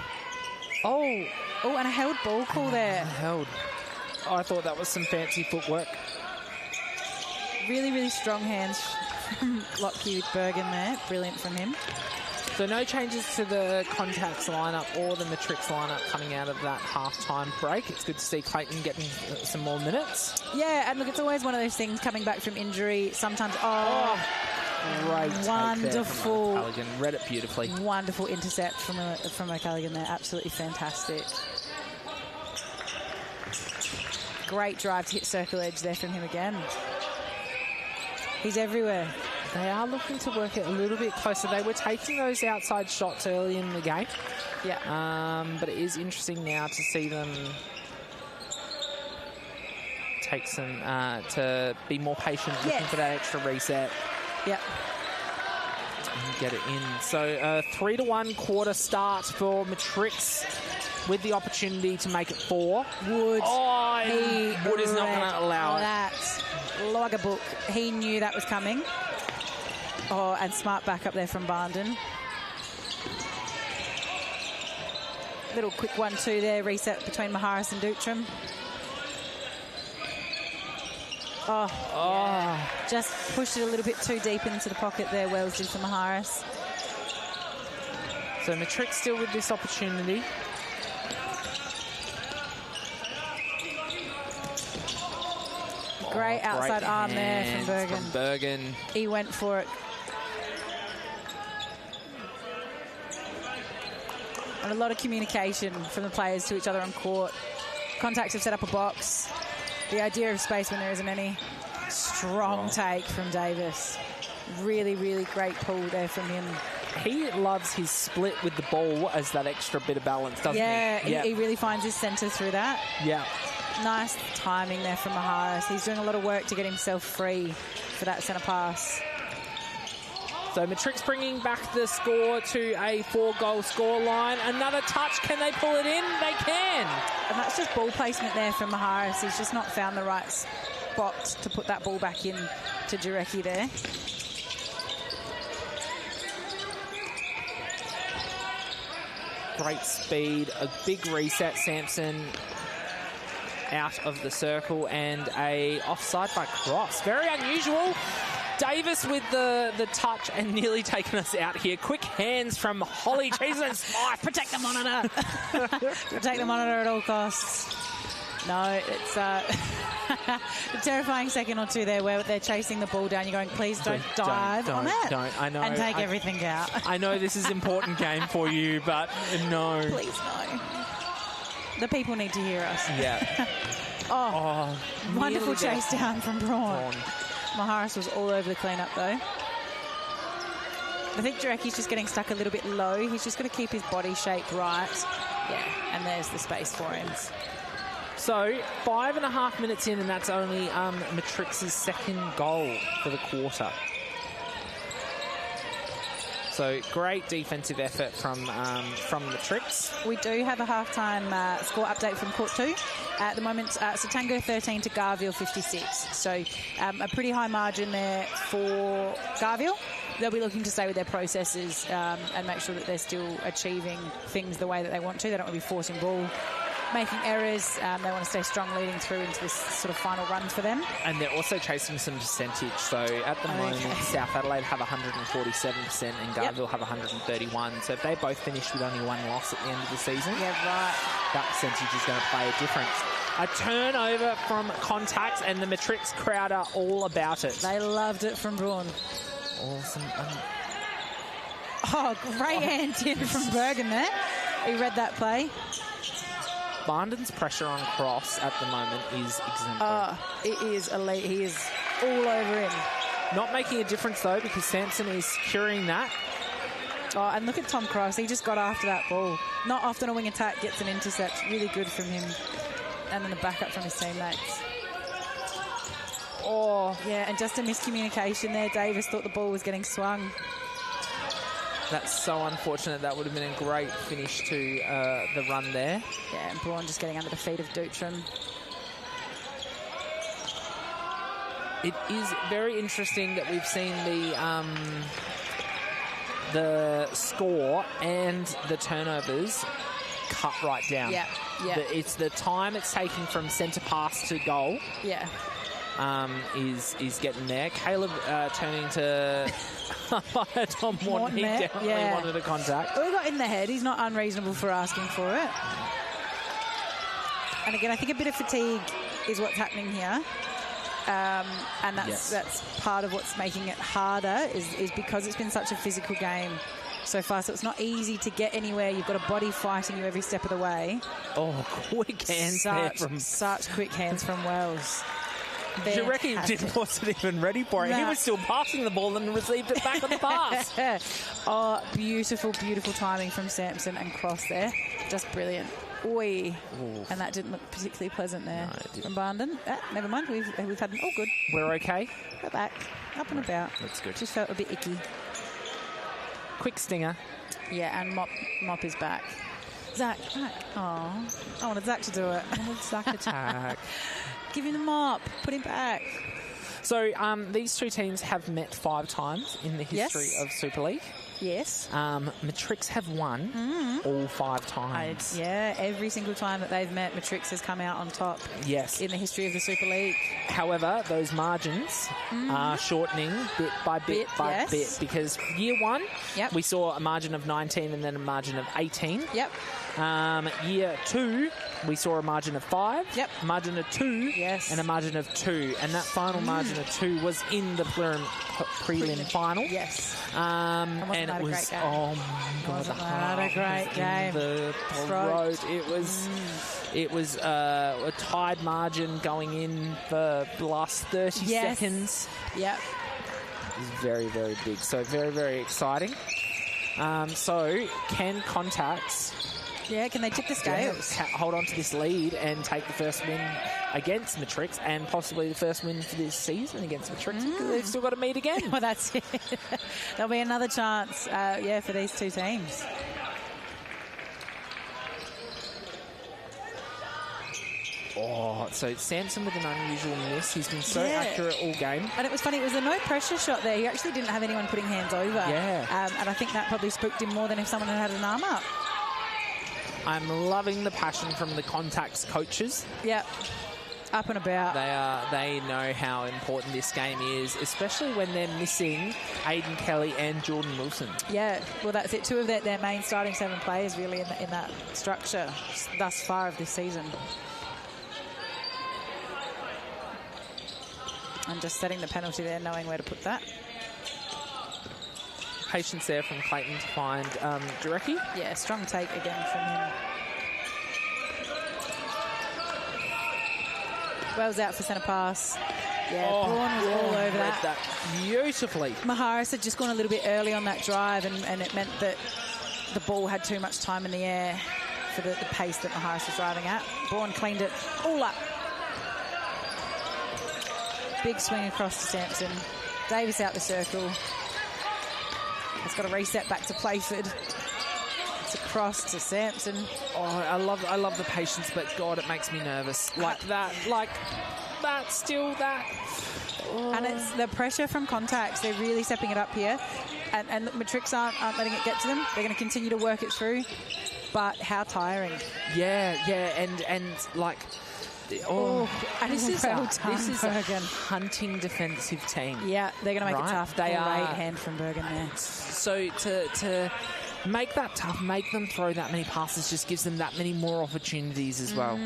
Oh, and a held ball call there. Held. I thought that was some fancy footwork. Really, really strong hands from Lockheed Bergen there. Brilliant from him. So no changes to the Contax lineup or the Matrix lineup coming out of that half-time break. It's good to see Clayton getting some more minutes. Yeah, and look, it's always one of those things coming back from injury. Sometimes, great wonderful. O'Callaghan. Read it beautifully. Wonderful intercept from O'Callaghan there. Absolutely fantastic. Great drive to hit circle edge there from him again. He's everywhere. They are looking to work it a little bit closer. They were taking those outside shots early in the game. Yeah. But it is interesting now to see them take some, to be more patient, looking for that extra reset. Yep. And get it in. So 3-1 quarter start for Matrix with the opportunity to make it 4. Wood. Wood is not going to allow that. Like a book. He knew that was coming. Oh, and smart back up there from Barnden. Little quick 1-2 there, reset between Maharis and Dutram. Yeah. Just pushed it a little bit too deep into the pocket there, Wells did for Maharis. So Matrix still with this opportunity. Great outside arm there from Bergen. He went for it. And a lot of communication from the players to each other on court. Contax have set up a box. The idea of space when there isn't any. Strong take from Davis. Really, really great pull there from him. He loves his split with the ball as that extra bit of balance, doesn't he? Yeah, he really finds his centre through that. Yeah. Nice timing there from Maharis. He's doing a lot of work to get himself free for that centre pass. So Matrix bringing back the score to a 4-goal score line. Another touch. Can they pull it in? They can. And that's just ball placement there from Maharis. He's just not found the right spot to put that ball back in to Jarecki there. Great speed. A big reset. Sampson out of the circle and a offside by Cross. Very unusual. Davis with the touch and nearly taking us out here. Quick hands from Holly. Jesus, protect the monitor. Protect the monitor at all costs. No, it's a terrifying second or two there where they're chasing the ball down. You're going, please don't dive on it. Don't. I know. And take everything out. I know this is an important game for you, but no. Please, no. The people need to hear us. Yeah. Wonderful chase down from Braun. Maharis was all over the clean-up, though. I think Jurecki's just getting stuck a little bit low. He's just got to keep his body shape right. Yeah, and there's the space for him. So, 5.5 minutes in, and that's only Matrix's second goal for the quarter. So, great defensive effort from Matrix. We do have a half-time score update from Court 2. At the moment, Satango 13 to Garville 56. So, a pretty high margin there for Garville. They'll be looking to stay with their processes and make sure that they're still achieving things the way that they want to. They don't want to be forcing ball, making errors. They want to stay strong leading through into this sort of final run for them. And they're also chasing some percentage. So at the moment, South Adelaide have 147% and Garville have 131. So if they both finish with only one loss at the end of the season, that percentage is going to play a difference. A turnover from Contax, and the Matrix crowd are all about it. They loved it from Braun. Awesome. Great hand in from Bergen there. He read that play. Barnden's pressure on Cross at the moment is exemplary. It is elite. He is all over him. Not making a difference, though, because Sampson is securing that. And look at Tom Cross. He just got after that ball. Not often a wing attack gets an intercept. Really good from him. And then the backup from his teammates. Yeah, and just a miscommunication there. Davis thought the ball was getting swung. That's so unfortunate. That would have been a great finish to the run there. Yeah, and Braun just getting under the feet of Dutram. It is very interesting that we've seen the score and the turnovers cut right down. Yeah. It's the time it's taking from centre pass to goal. Yeah. Is getting there. Caleb turning to Tom Morton. He definitely wanted a contact. Well, he got in the head. He's not unreasonable for asking for it. And again, I think a bit of fatigue is what's happening here. And that's part of what's making it harder is because it's been such a physical game so far. So it's not easy to get anywhere. You've got a body fighting you every step of the way. Quick hands such quick hands from Wells. Jurecki wasn't even ready for it. He was still passing the ball and received it back on the pass. Beautiful, beautiful timing from Sampson and Cross there. Just brilliant. Oi. Oof. And that didn't look particularly pleasant there from Barnden. Never mind. We've had an all good. We're okay. We're back. Up and about. That's good. Just felt a bit icky. Quick stinger. Yeah, and Mop is back. Zach. I wanted Zach to do it. I wanted Zach attack. Give him the mop. Put him back. So these two teams have met 5 times in the history of Super League. Yes. Matrix have won all 5 times. Every single time that they've met, Matrix has come out on top. Yes. In the history of the Super League. However, those margins are shortening bit by bit because year 1, we saw a margin of 19 and then a margin of 18. Yep. Year 2, we saw a margin of 5, a margin of 2, and a margin of 2. And that final margin of 2 was in the prelim final. Yes. And it was, oh my God, wasn't that a great game? The throat. It was a tied margin going in for the last 30 seconds. Yep. It was very, very big. So very, very exciting. So can Contax... Yeah, can they tip the scales? Hold on to this lead and take the first win against Matrix and possibly the first win for this season against Matrix because they've still got to meet again. Well, that's it. There'll be another chance, for these two teams. So Sampson with an unusual miss. He's been so accurate all game. And it was funny, it was a no-pressure shot there. He actually didn't have anyone putting hands over. Yeah. And I think that probably spooked him more than if someone had an arm up. I'm loving the passion from the Contax coaches. Yep. Up and about. They know how important this game is, especially when they're missing Aiden Kelly and Jordan Wilson. Yeah, well, that's it. Two of their main starting 7 players really in that structure thus far of this season. And just setting the penalty there, knowing where to put that. Patience there from Clayton to find Jarecki. Yeah, strong take again from him. Wells out for centre pass. Yeah, Braun was all over that. Beautifully. Maharis had just gone a little bit early on that drive, and it meant that the ball had too much time in the air for the pace that Maharis was driving at. Braun cleaned it all up. Big swing across to Sampson. Davis out the circle. It's got a reset back to Playford. It's across to Sampson. Oh, I love the patience, but God, it makes me nervous. Like that. Oh. And it's the pressure from Contax. They're really stepping it up here. And look, Matrics aren't letting it get to them. They're going to continue to work it through. But how tiring. Yeah, and like... Oh, and this is a Bergen. hunting defensive team. Yeah, they're going to make it tough. They Great are hand from Bergen there. So to make that tough, make them throw that many passes, just gives them that many more opportunities as well.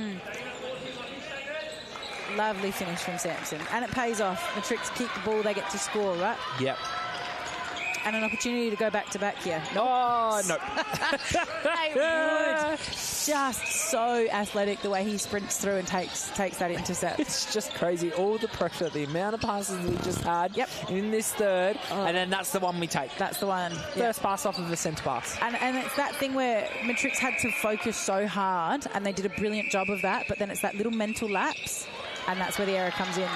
Lovely finish from Sampson, and it pays off. The Tricks keep the ball, they get to score, right? Yep. And an opportunity to go back-to-back here. Oh, no. They would. Just so athletic the way he sprints through and takes that intercept. It's just crazy. All the pressure, the amount of passes we just had in this third, and then that's the one we take. That's the one. First pass off of the centre pass. And it's that thing where Matrix had to focus so hard, and they did a brilliant job of that, but then it's that little mental lapse, and that's where the error comes in.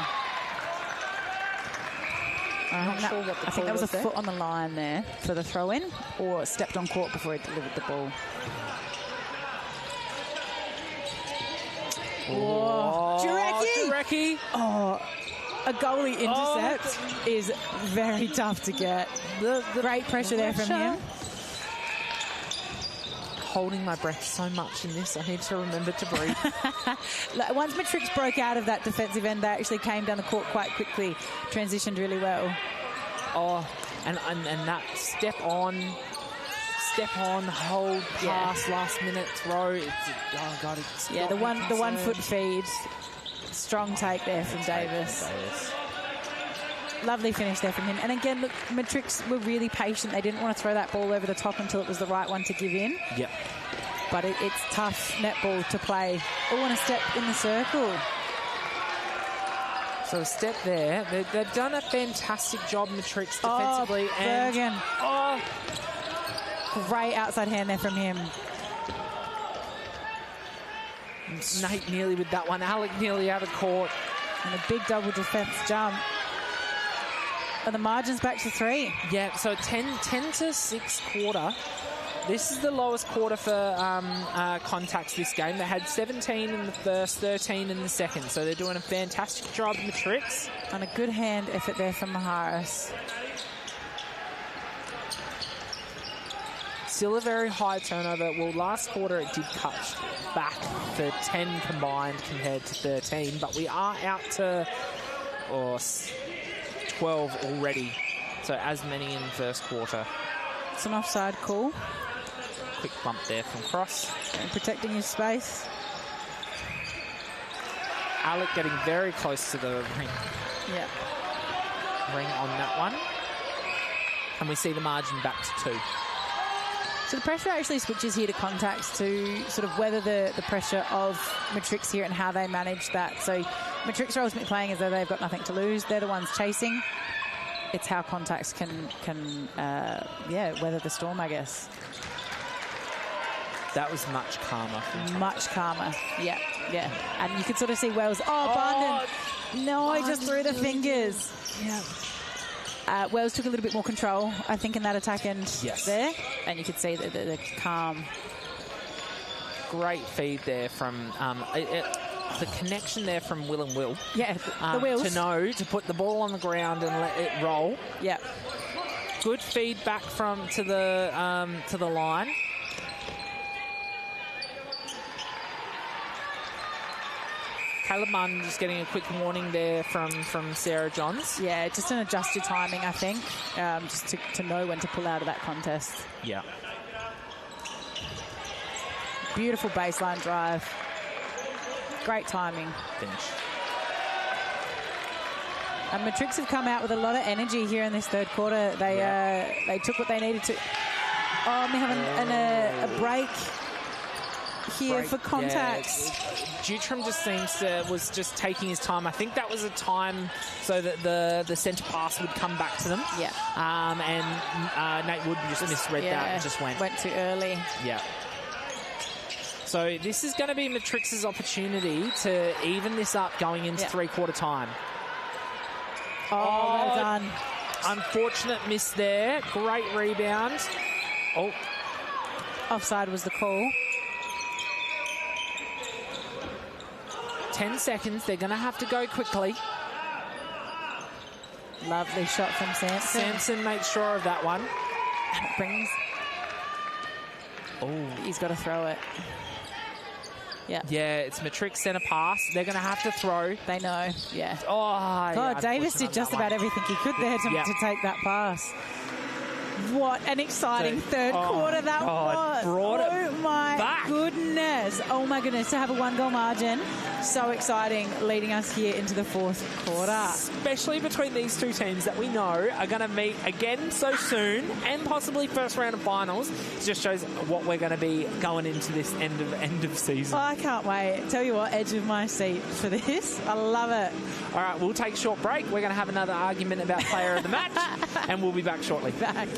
I'm not sure what the I think that was a there. foot on the line there for the throw-in, or stepped on court before he delivered the ball. Jarecki. Oh, a goalie intercept is very tough to get. The great pressure there from him. Holding my breath so much in this, I need to remember to breathe. Once Matrix broke out of that defensive end, they actually came down the court quite quickly, transitioned really well. Oh, and that step on, hold, pass, last minute throw. The 1 foot feed. Strong take there from Davis. Lovely finish there from him. And again, look, Matrix were really patient. They didn't want to throw that ball over the top until it was the right one to give in. Yep. But it's tough netball to play. All want to step in the circle. So a step there. They've done a fantastic job, Matrix, defensively. Bergen. And great outside hand there from him. Nate nearly with that one. Alec nearly out of court. And a big double defence jump. And the margin's back to 3. Yeah, so 10 to 6 quarter. This is the lowest quarter for Contax this game. They had 17 in the first, 13 in the second. So they're doing a fantastic job, Matrix. And a good hand effort there from Maharis. Still a very high turnover. Well, last quarter it did cut back for 10 combined compared to 13. But we are out to 12 already. So as many in the first quarter. It's an offside call. Quick bump there from Cross. And protecting his space. Alec getting very close to the ring. Yeah. Ring on that one. And we see the margin back to 2. So the pressure actually switches here to Contax to sort of weather the pressure of Matrix here and how they manage that. So Matrix are ultimately playing as though they've got nothing to lose. They're the ones chasing. It's how Contax can weather the storm, I guess. That was much calmer. Much calmer. Yeah. And you could sort of see Wells. Barnden. No, he just threw the fingers. Yeah. Wells took a little bit more control, I think, in that attack end there. And you could see the calm. Great feed there from the connection there from Will and Will. Yeah, the Wills. To know to put the ball on the ground and let it roll. Yeah. Good feedback to the line. Caleb Munn just getting a quick warning there from Sarah Johns. Yeah, just an adjust your timing, I think, just to know when to pull out of that contest. Yeah. Beautiful baseline drive. Great timing. Finish. And Matrics have come out with a lot of energy here in this third quarter. They took what they needed to. Oh, we have a break here for Contax. Yeah. Dutram just was just taking his time. I think that was a time so that the centre pass would come back to them. Yeah. And Nate Wood just misread that and just went too early. Yeah. So this is going to be Matrix's opportunity to even this up going into three-quarter time. Oh, well done. Unfortunate miss there. Great rebound. Oh. Offside was the call. 10 seconds. They're going to have to go quickly. Lovely shot from Sampson. Sampson makes sure of that one. And it brings... Oh. He's got to throw it. Yeah. Yeah, it's Matrix centre pass. They're going to have to throw. They know, yeah. Oh, yeah, Davis did just about everything he could there to take that pass. What an exciting third quarter that was. Oh, my goodness. Oh, my goodness. To have a one-goal margin. So exciting, leading us here into the fourth quarter. Especially between these two teams that we know are going to meet again so soon and possibly first round of finals. It just shows what we're going to be going into this end of season. Oh, I can't wait. Tell you what, edge of my seat for this. I love it. All right, we'll take a short break. We're going to have another argument about player of the match and we'll be back shortly. Back.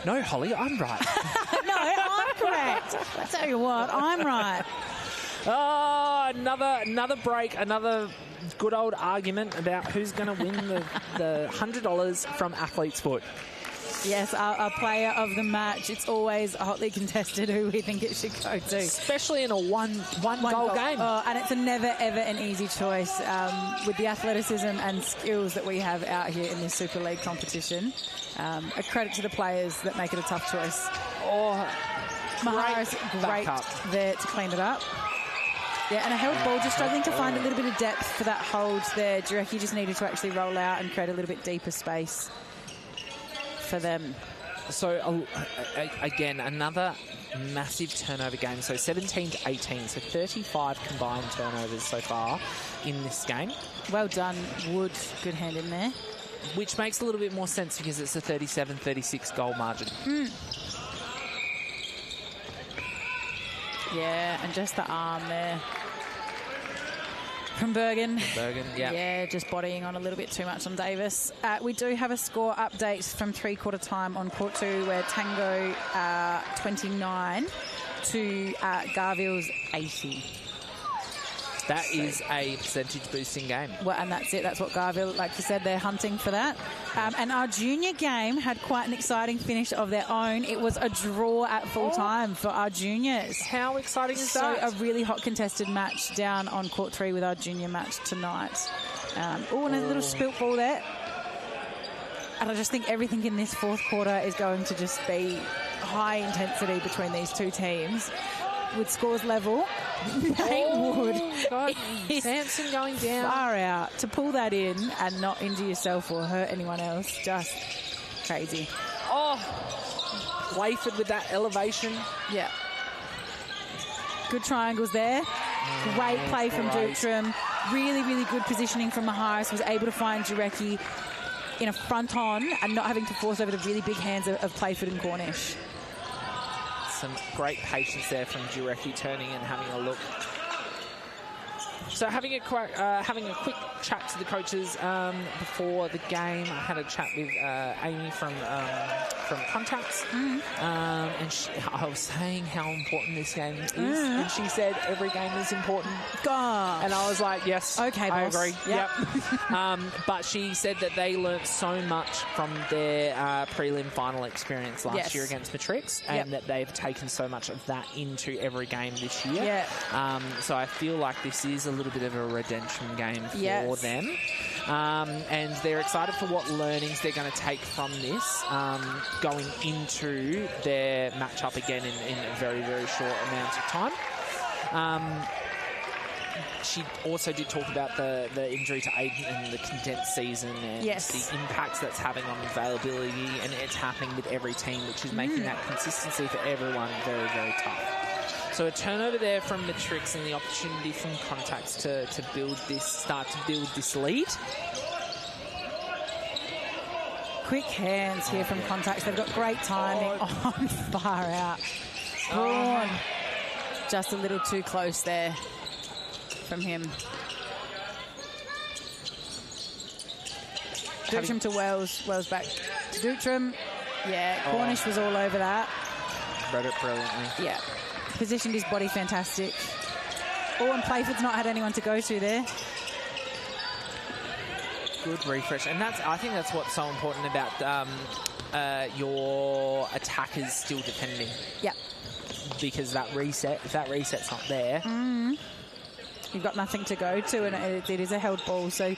No, Holly, I'm right. No, I'm correct. I tell you what, I'm right. Oh, another break, another good old argument about who's going to win the $100 from Athlete's Foot. Yes, our player of the match. It's always hotly contested who we think it should go to. Especially in a one goal game. Oh, and it's a never, ever an easy choice with the athleticism and skills that we have out here in this Super League competition. A credit to the players that make it a tough choice. Oh, Maharis, great there to clean it up. Yeah, and a held ball, just struggling to find a little bit of depth for that hold there. Jurecki just needed to actually roll out and create a little bit deeper space for them. So, again, another massive turnover game. So 17 to 18. So 35 combined turnovers so far in this game. Well done, Wood. Good hand in there. Which makes a little bit more sense because it's a 37-36 goal margin. Yeah, and just the arm there from Bergen. Yeah. Yeah, just bodying on a little bit too much on Davis. We do have a score update from three-quarter time on court 2 where Tango 29 to Garville's 80. That is a percentage boosting game. Well, and that's it. That's what Garville, like you said, they're hunting for that. And our junior game had quite an exciting finish of their own. It was a draw at full time for our juniors. How exciting is that? So a really hot contested match down on court 3 with our junior match tonight. And a little spilt ball there. And I just think everything in this fourth quarter is going to just be high intensity between these two teams. With scores level, Nate Wood Sampson going down. Far out. To pull that in and not injure yourself or hurt anyone else, just crazy. Layford with that elevation. Yeah. Good triangles there. Great play from Dutram. Really, really good positioning from Maharis. Was able to find Jarecki in a front on and not having to force over the really big hands of Playford and Cornish. Some great patience there from Jarecki turning and having a look. So having a quick chat to the coaches before the game. I had a chat with Amy from Contax, and I was saying how important this game is, and she said every game is important. God. And I was like, yes, okay, I boss. agree. Yep. But she said that they learnt so much from their prelim final experience last year against Matrics, and that they've taken so much of that into every game this year. Yeah. So I feel like this is a little bit of a redemption game for them. And they're excited for what learnings they're going to take from this going into their matchup again in a very, very short amount of time. She also did talk about the injury to Aiden and the condensed season and the impacts that's having on availability, and it's happening with every team, which is making that consistency for everyone very, very tough. So a turnover there from Matrix and the opportunity from Contax to start to build this lead. Quick hands here from Contax. They've got great timing on far out. Braun. Just a little too close there from him. Dutram to Wells. Wells back to Dutram. Yeah, Cornish was all over that. Read it brilliantly. Yeah. Positioned his body fantastic. And Playford's not had anyone to go to there. Good refresh. And I think that's what's so important about your attackers still defending. Yeah. Because if that reset's not there... You've got nothing to go to, and it is a held ball. So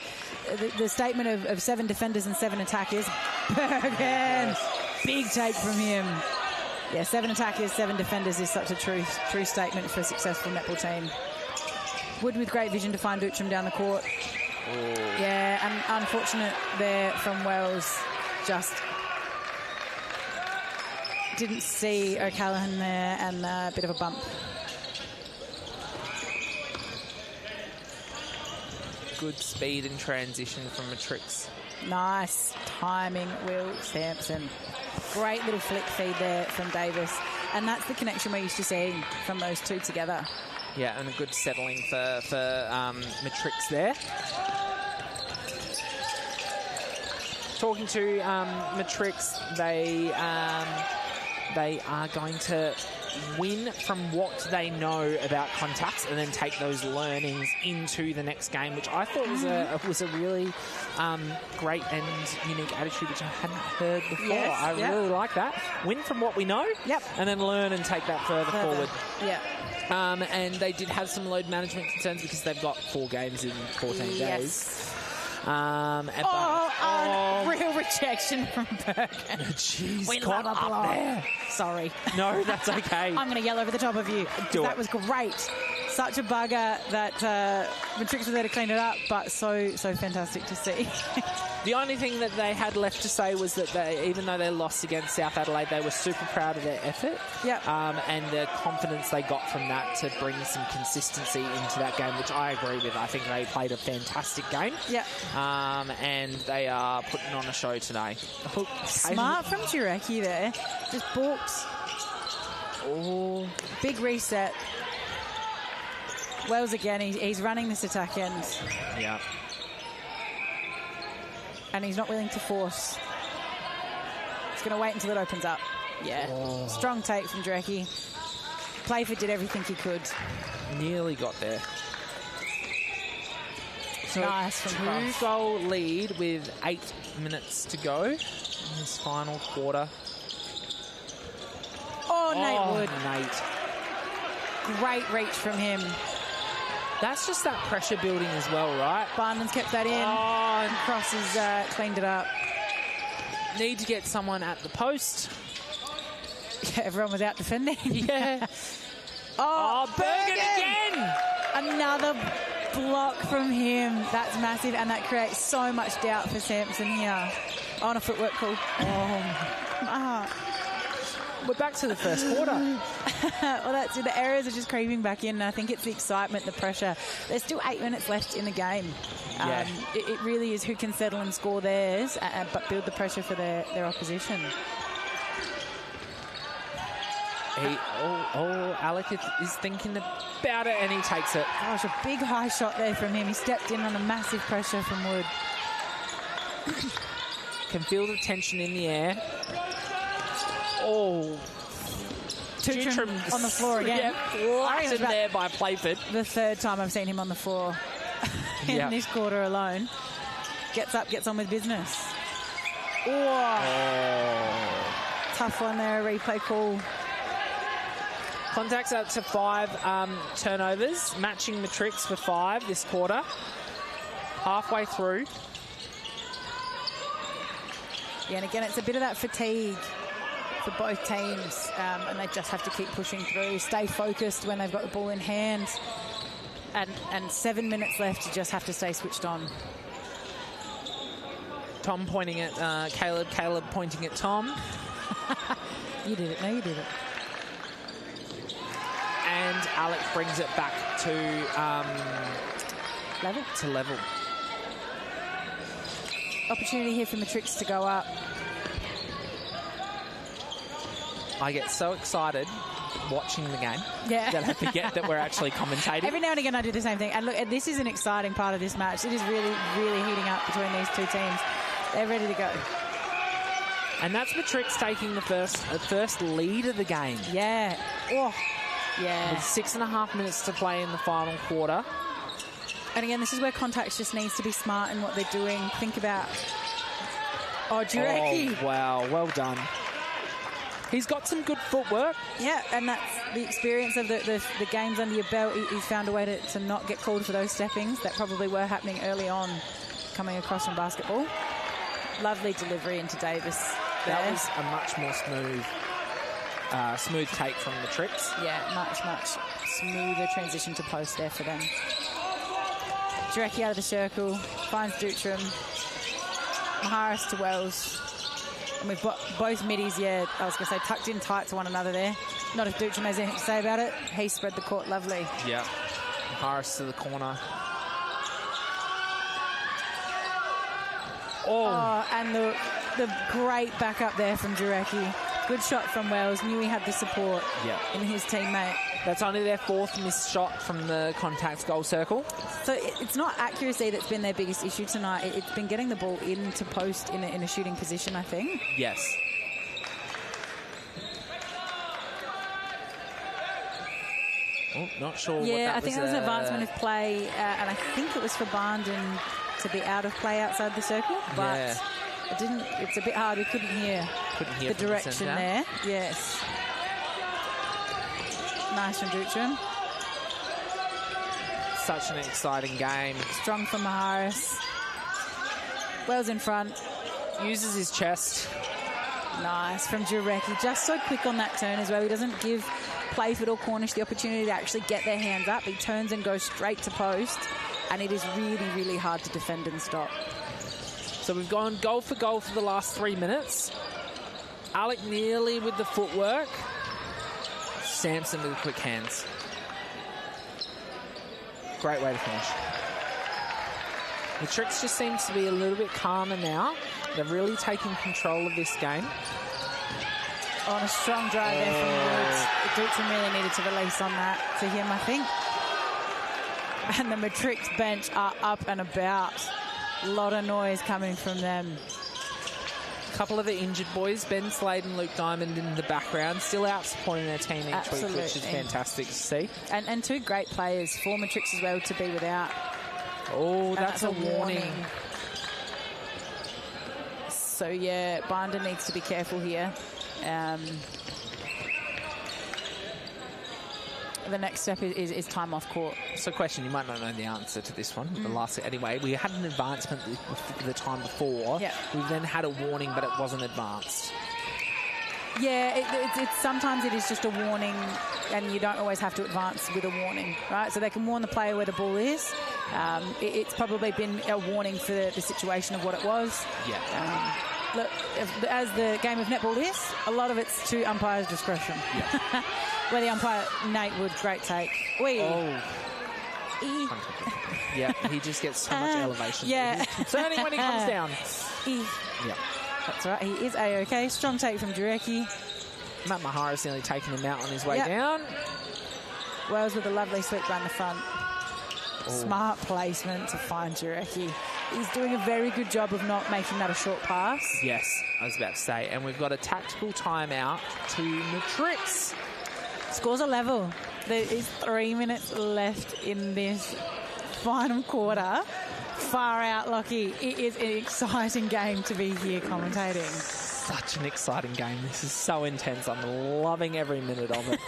the statement of 7 defenders and 7 attackers. Bergen! Big take from him. Yeah, 7 attackers, 7 defenders is such a true statement for a successful netball team. Wood with great vision to find Dutram down the court. Yeah, and unfortunate there from Wells. Just didn't see O'Callaghan there, and a bit of a bump. Good speed and transition from Matrix. Nice timing, Will Sampson. Great little flick feed there from Davis. And that's the connection we're used to seeing from those two together. Yeah, and a good settling for Matrix there. Talking to Matrix, they are going to win from what they know about Contax and then take those learnings into the next game, which I thought was a really great and unique attitude, which I hadn't heard before. I really like that. Win from what we know, and then learn and take that further forward. Yeah. And they did have some load management concerns because they've got 4 games in 14 days. Real rejection from Bergen. Jeez, We got love a up block. there. Sorry. No, that's okay. I'm going to yell over the top of you. Do that it. was great. such a bugger that Matrix was there to clean it up, but so fantastic to see. The only thing that they had left to say was that even though they lost against South Adelaide, they were super proud of their effort. Yep. And the confidence they got from that to bring some consistency into that game, which I agree with. I think they played a fantastic game. Yeah. And they are putting on a show today. Smart from Jurecki there. Just balks. Oh. Big reset. Wells again, he's running this attack end. Yeah. And he's not willing to force. He's going to wait until it opens up. Yeah. Oh. Strong take from Jurecki. Playford did everything he could. Nearly got there. So nice from Cross. 2-goal lead with 8 minutes to go in this final quarter. Oh, Nate Wood. Nate. Great reach from him. That's just that pressure building as well, right? Barnden's kept that in. And Cross has cleaned it up. Need to get someone at the post. Yeah, everyone was out defending. Yeah. Bergen again! Another block from him. That's massive, and that creates so much doubt for Sampson here. On a footwork call. We're back to the first quarter. Well, that's it. The errors are just creeping back in. I think it's the excitement, the pressure. There's still 8 minutes left in the game. Yeah. It really is who can settle and score theirs, but build the pressure for their opposition. Alec is thinking about it, and he takes it. Gosh, a big high shot there from him. He stepped in on a massive pressure from Wood. Can feel the tension in the air. Oh. Tutram on the floor again. Flattened there by Playford. The third time I've seen him on the floor in this quarter alone. Gets up, gets on with business. Tough one there, a replay call. Contax up to 5 turnovers, matching Matrix for 5 this quarter. Halfway through. Yeah, and again, it's a bit of that fatigue for both teams, and they just have to keep pushing through, stay focused when they've got the ball in hand, and 7 minutes left, you just have to stay switched on. Tom pointing at Caleb, Caleb pointing at Tom. You did it, no you did it. And Alex brings it back to level. Opportunity here for Matrix to go up. I get so excited watching the game that I forget that we're actually commentating. Every now and again I do the same thing. And look, this is an exciting part of this match. It is really, really heating up between these two teams. They're ready to go. And that's Matrix taking the first lead of the game. Yeah. Oh, yeah. With 6.5 minutes to play in the final quarter. And again, this is where Contax just needs to be smart in what they're doing. Think about... Jurecki. Oh, wow. Well done. He's got some good footwork. Yeah, and that's the experience of the games under your belt. He's found a way to not get called for those steppings that probably were happening early on coming across from basketball. Lovely delivery into Davis. That was a much more smooth take from Matrix. Yeah, much smoother transition to post there for them. Jurecki out of the circle, finds Dutram. Maharis to Wells. And we've got both middies, I was going to say, tucked in tight to one another there. Not if Dutram has anything to say about it. He spread the court lovely. Yeah. Maharis to the corner. And the great backup there from Jurecki. Good shot from Wells. Knew he had the support in his teammate. That's only their 4th missed shot from the Contax goal circle. So it's not accuracy that's been their biggest issue tonight. It's been getting the ball into post in a shooting position, I think. Yes. Oh, not sure what that was. Yeah, I think that was an advancement of play, and I think it was for Barnden to be out of play outside the circle, but it didn't. It's a bit hard. We couldn't hear the direction there. Yes. Nice from Dutram. Such an exciting game. Strong from Maharis. Wells in front. Uses his chest. Nice from Jurecki. Just so quick on that turn as well. He doesn't give Playford or Cornish the opportunity to actually get their hands up. He turns and goes straight to post, and it is really, really hard to defend and stop. So we've gone goal for the last 3 minutes. Alec nearly with the footwork. Sampson with the quick hands. Great way to finish. Matrics just seems to be a little bit calmer now. They're really taking control of this game. On a strong drive there from Woods. Dutton really needed to release on that to him, I think. And the Matrix bench are up and about. A lot of noise coming from them. A couple of the injured boys, Ben Slade and Luke Diamond in the background, still out supporting their team each week, which is fantastic to see. And two great players for Matrix as well to be without. Oh, that's a warning. So, yeah, Binder needs to be careful here. The next step is time off court. So, question, you might not know the answer to this one. The last, anyway, we had an advancement the time before. Yeah. We then had a warning, but it wasn't advanced. Yeah, it's sometimes it is just a warning, and you don't always have to advance with a warning, right? So they can warn the player where the ball is. It's probably been a warning for the situation of what it was. Yeah. Look, as the game of netball is, a lot of it's to umpire's discretion. Yeah. Where the umpire, Nate Wood, great take. Yeah, he just gets so much elevation. Yeah. Concerning when he comes down. Yeah. That's right, he is A-OK. Strong take from Jurecki. Matt Mahara's nearly taking him out on his way down. Wells with a lovely slip down the front. Smart placement to find Jurecki. He's doing a very good job of not making that a short pass. Yes, I was about to say. And we've got a tactical timeout to Matrix. Scores are level. There is 3 minutes left in this final quarter. Far out, Lockie. It is an exciting game to be here commentating. Such an exciting game. This is so intense. I'm loving every minute of it.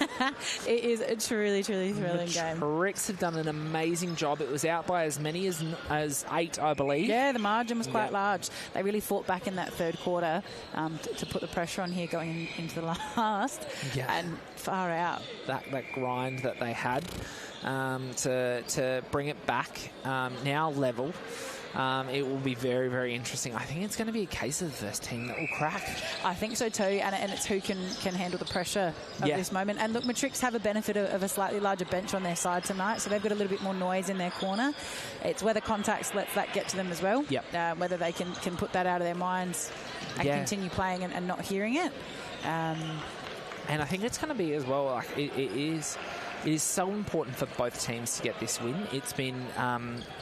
It is a truly, truly thrilling game. Matrix have done an amazing job. It was out by as many as 8, I believe. Yeah, the margin was quite large. They really fought back in that third quarter to put the pressure on here going into the last. Yeah. And far out. That grind that they had to bring it back, now level. It will be very, very interesting. I think it's going to be a case of the first team that will crack. I think so too, and it's who can handle the pressure of this moment. And look, Matrix have a benefit of a slightly larger bench on their side tonight, so they've got a little bit more noise in their corner. It's whether Contax lets that get to them as well. Yep. Whether they can put that out of their minds and continue playing and not hearing it. And I think it's going to be as well, like it is so important for both teams to get this win. It's been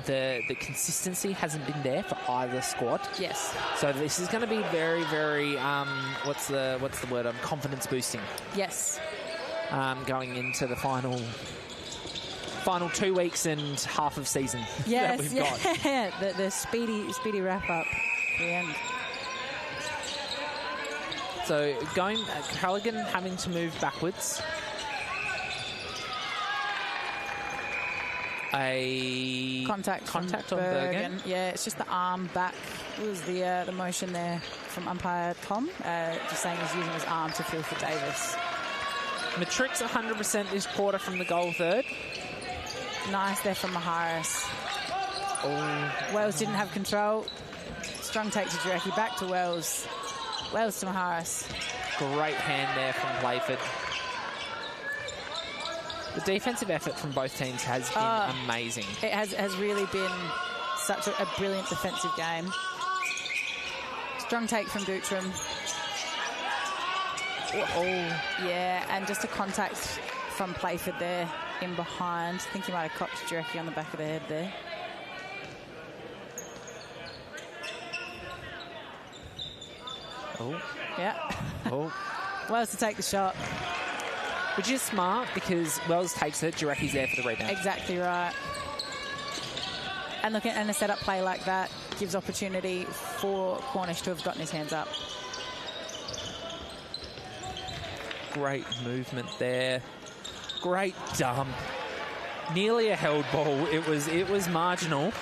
the consistency hasn't been there for either squad. Yes. So this is going to be very, very what's the word? Confidence boosting. Yes. Going into the final 2 weeks and half of season that we've got. Yeah, the speedy wrap up at the end. So going Callaghan having to move backwards. A contact on Bergen. Yeah, it's just the arm back. It was the motion there from umpire Tom, just saying he's using his arm to feel for Davis. Matrix 100% this quarter from the goal third. Nice there from Maharis. Wells didn't have control. Strong take to Jurecki. Back to Wells. Wells to Maharis. Great hand there from Playford. The defensive effort from both teams has been amazing. It has really been such a brilliant defensive game. Strong take from Dutram. Yeah, and just a contact from Playford there in behind. I think he might have copped Jurecki on the back of the head there. Wells to take the shot. Which is smart because Wells takes it, Jurecki's there for the rebound. Exactly right. And look, and a set-up play like that gives opportunity for Cornish to have gotten his hands up. Great movement there. Great dump. Nearly a held ball. It was marginal.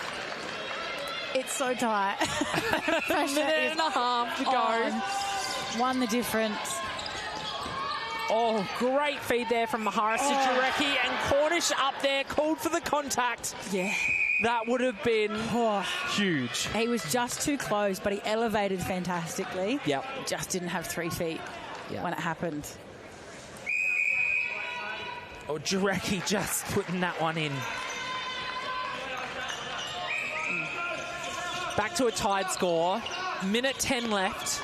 It's so tight. A minute and a half to go. Won the difference. Oh, great feed there from Maharis to Jarecki, and Cornish up there called for the contact. Yeah. That would have been huge. He was just too close, but he elevated fantastically. Yep. Just didn't have 3 feet when it happened. Oh, Jarecki just putting that one in. Back to a tied score. Minute 10 left.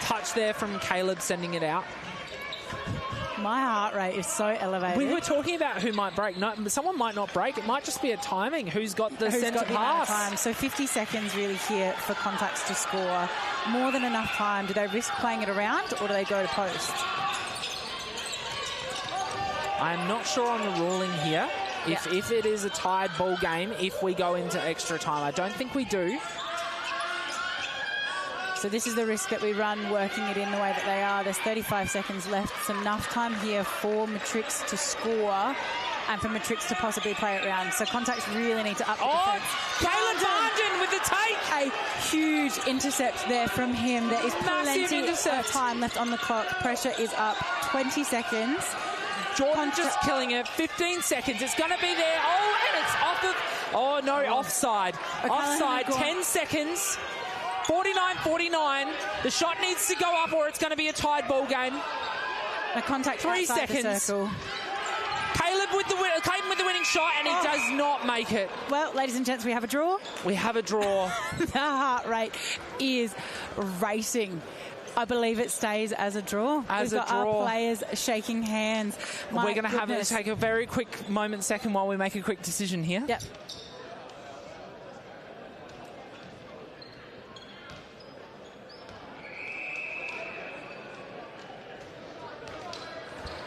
Touch there from Caleb sending it out. My heart rate is so elevated. We were talking about who might break. No, someone might not break. It might just be a timing. Who's got the centre pass? Time. So 50 seconds really here for Contax to score. More than enough time. Do they risk playing it around, or do they go to post? I'm not sure on the ruling here. If it is a tied ball game, if we go into extra time. I don't think we do. So this is the risk that we run, working it in the way that they are. There's 35 seconds left. It's enough time here for Matrix to score and for Matrix to possibly play it round. So Contax really need to up the defense. Caleb Barnden with the take. A huge intercept there from him. There is plenty of time left on the clock. Pressure is up. 20 seconds. Jordan just killing it. 15 seconds. It's going to be there. Oh, and it's off of... Oh, no, offside. Offside. 10 seconds. 49-49. The shot needs to go up or it's going to be a tied ball game. The contact 3 seconds. Caleb with the winning shot, and he does not make it. Well, ladies and gents, we have a draw. We have a draw. The heart rate is racing. I believe it stays as a draw. We've got our players shaking hands. We're going to have to take a very quick second while we make a quick decision here. Yep.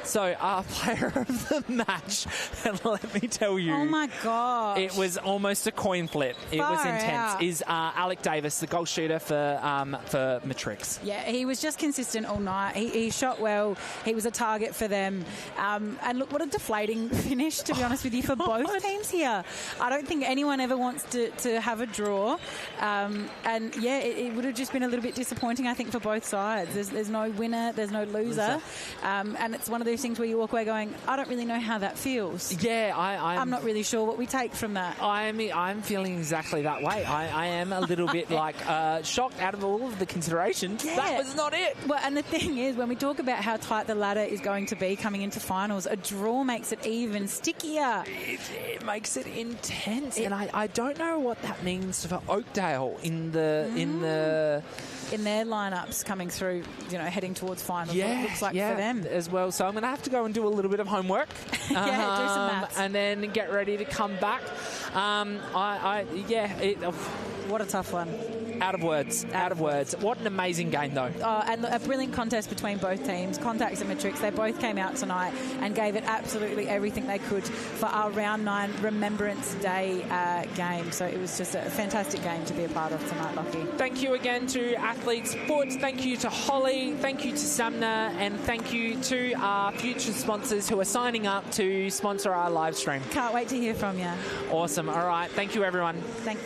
So our player of the match, and let me tell you, oh my gosh, it was almost a coin flip. It was intense. Is Alec Davis, the goal shooter for Matrix? Yeah, he was just consistent all night. He shot well. He was a target for them. And look, what a deflating finish, to be honest with you, for both teams here. I don't think anyone ever wants to have a draw. And yeah, it would have just been a little bit disappointing, I think, for both sides. There's no winner, there's no loser. And it's one of those things where you walk away going, I don't really know how that feels. Yeah, I'm not really sure what we take from that. I'm feeling exactly that way. I am a little bit like shocked out of all of the considerations. Yeah. That was not it. Well, and the thing is, when we talk about how tight the ladder is going to be coming into finals, a draw makes it even stickier. It makes it intense, and I don't know what that means for Oakdale in their lineups coming through, heading towards finals. What it looks like for them as well. So I'm going to have to go and do a little bit of homework. Do some maths. And then get ready to come back. What a tough one. Out of words. What an amazing game, though. And a brilliant contest between both teams. Contax and Matrix, they both came out tonight and gave it absolutely everything they could for our Round 9 Remembrance Day game. So it was just a fantastic game to be a part of tonight, Lockie. Thank you again to Athletes Foot. Thank you to Holly. Thank you to SAMMNA. And thank you to our future sponsors who are signing up to sponsor our live stream. Can't wait to hear from you. Awesome. All right. Thank you, everyone. Thanks.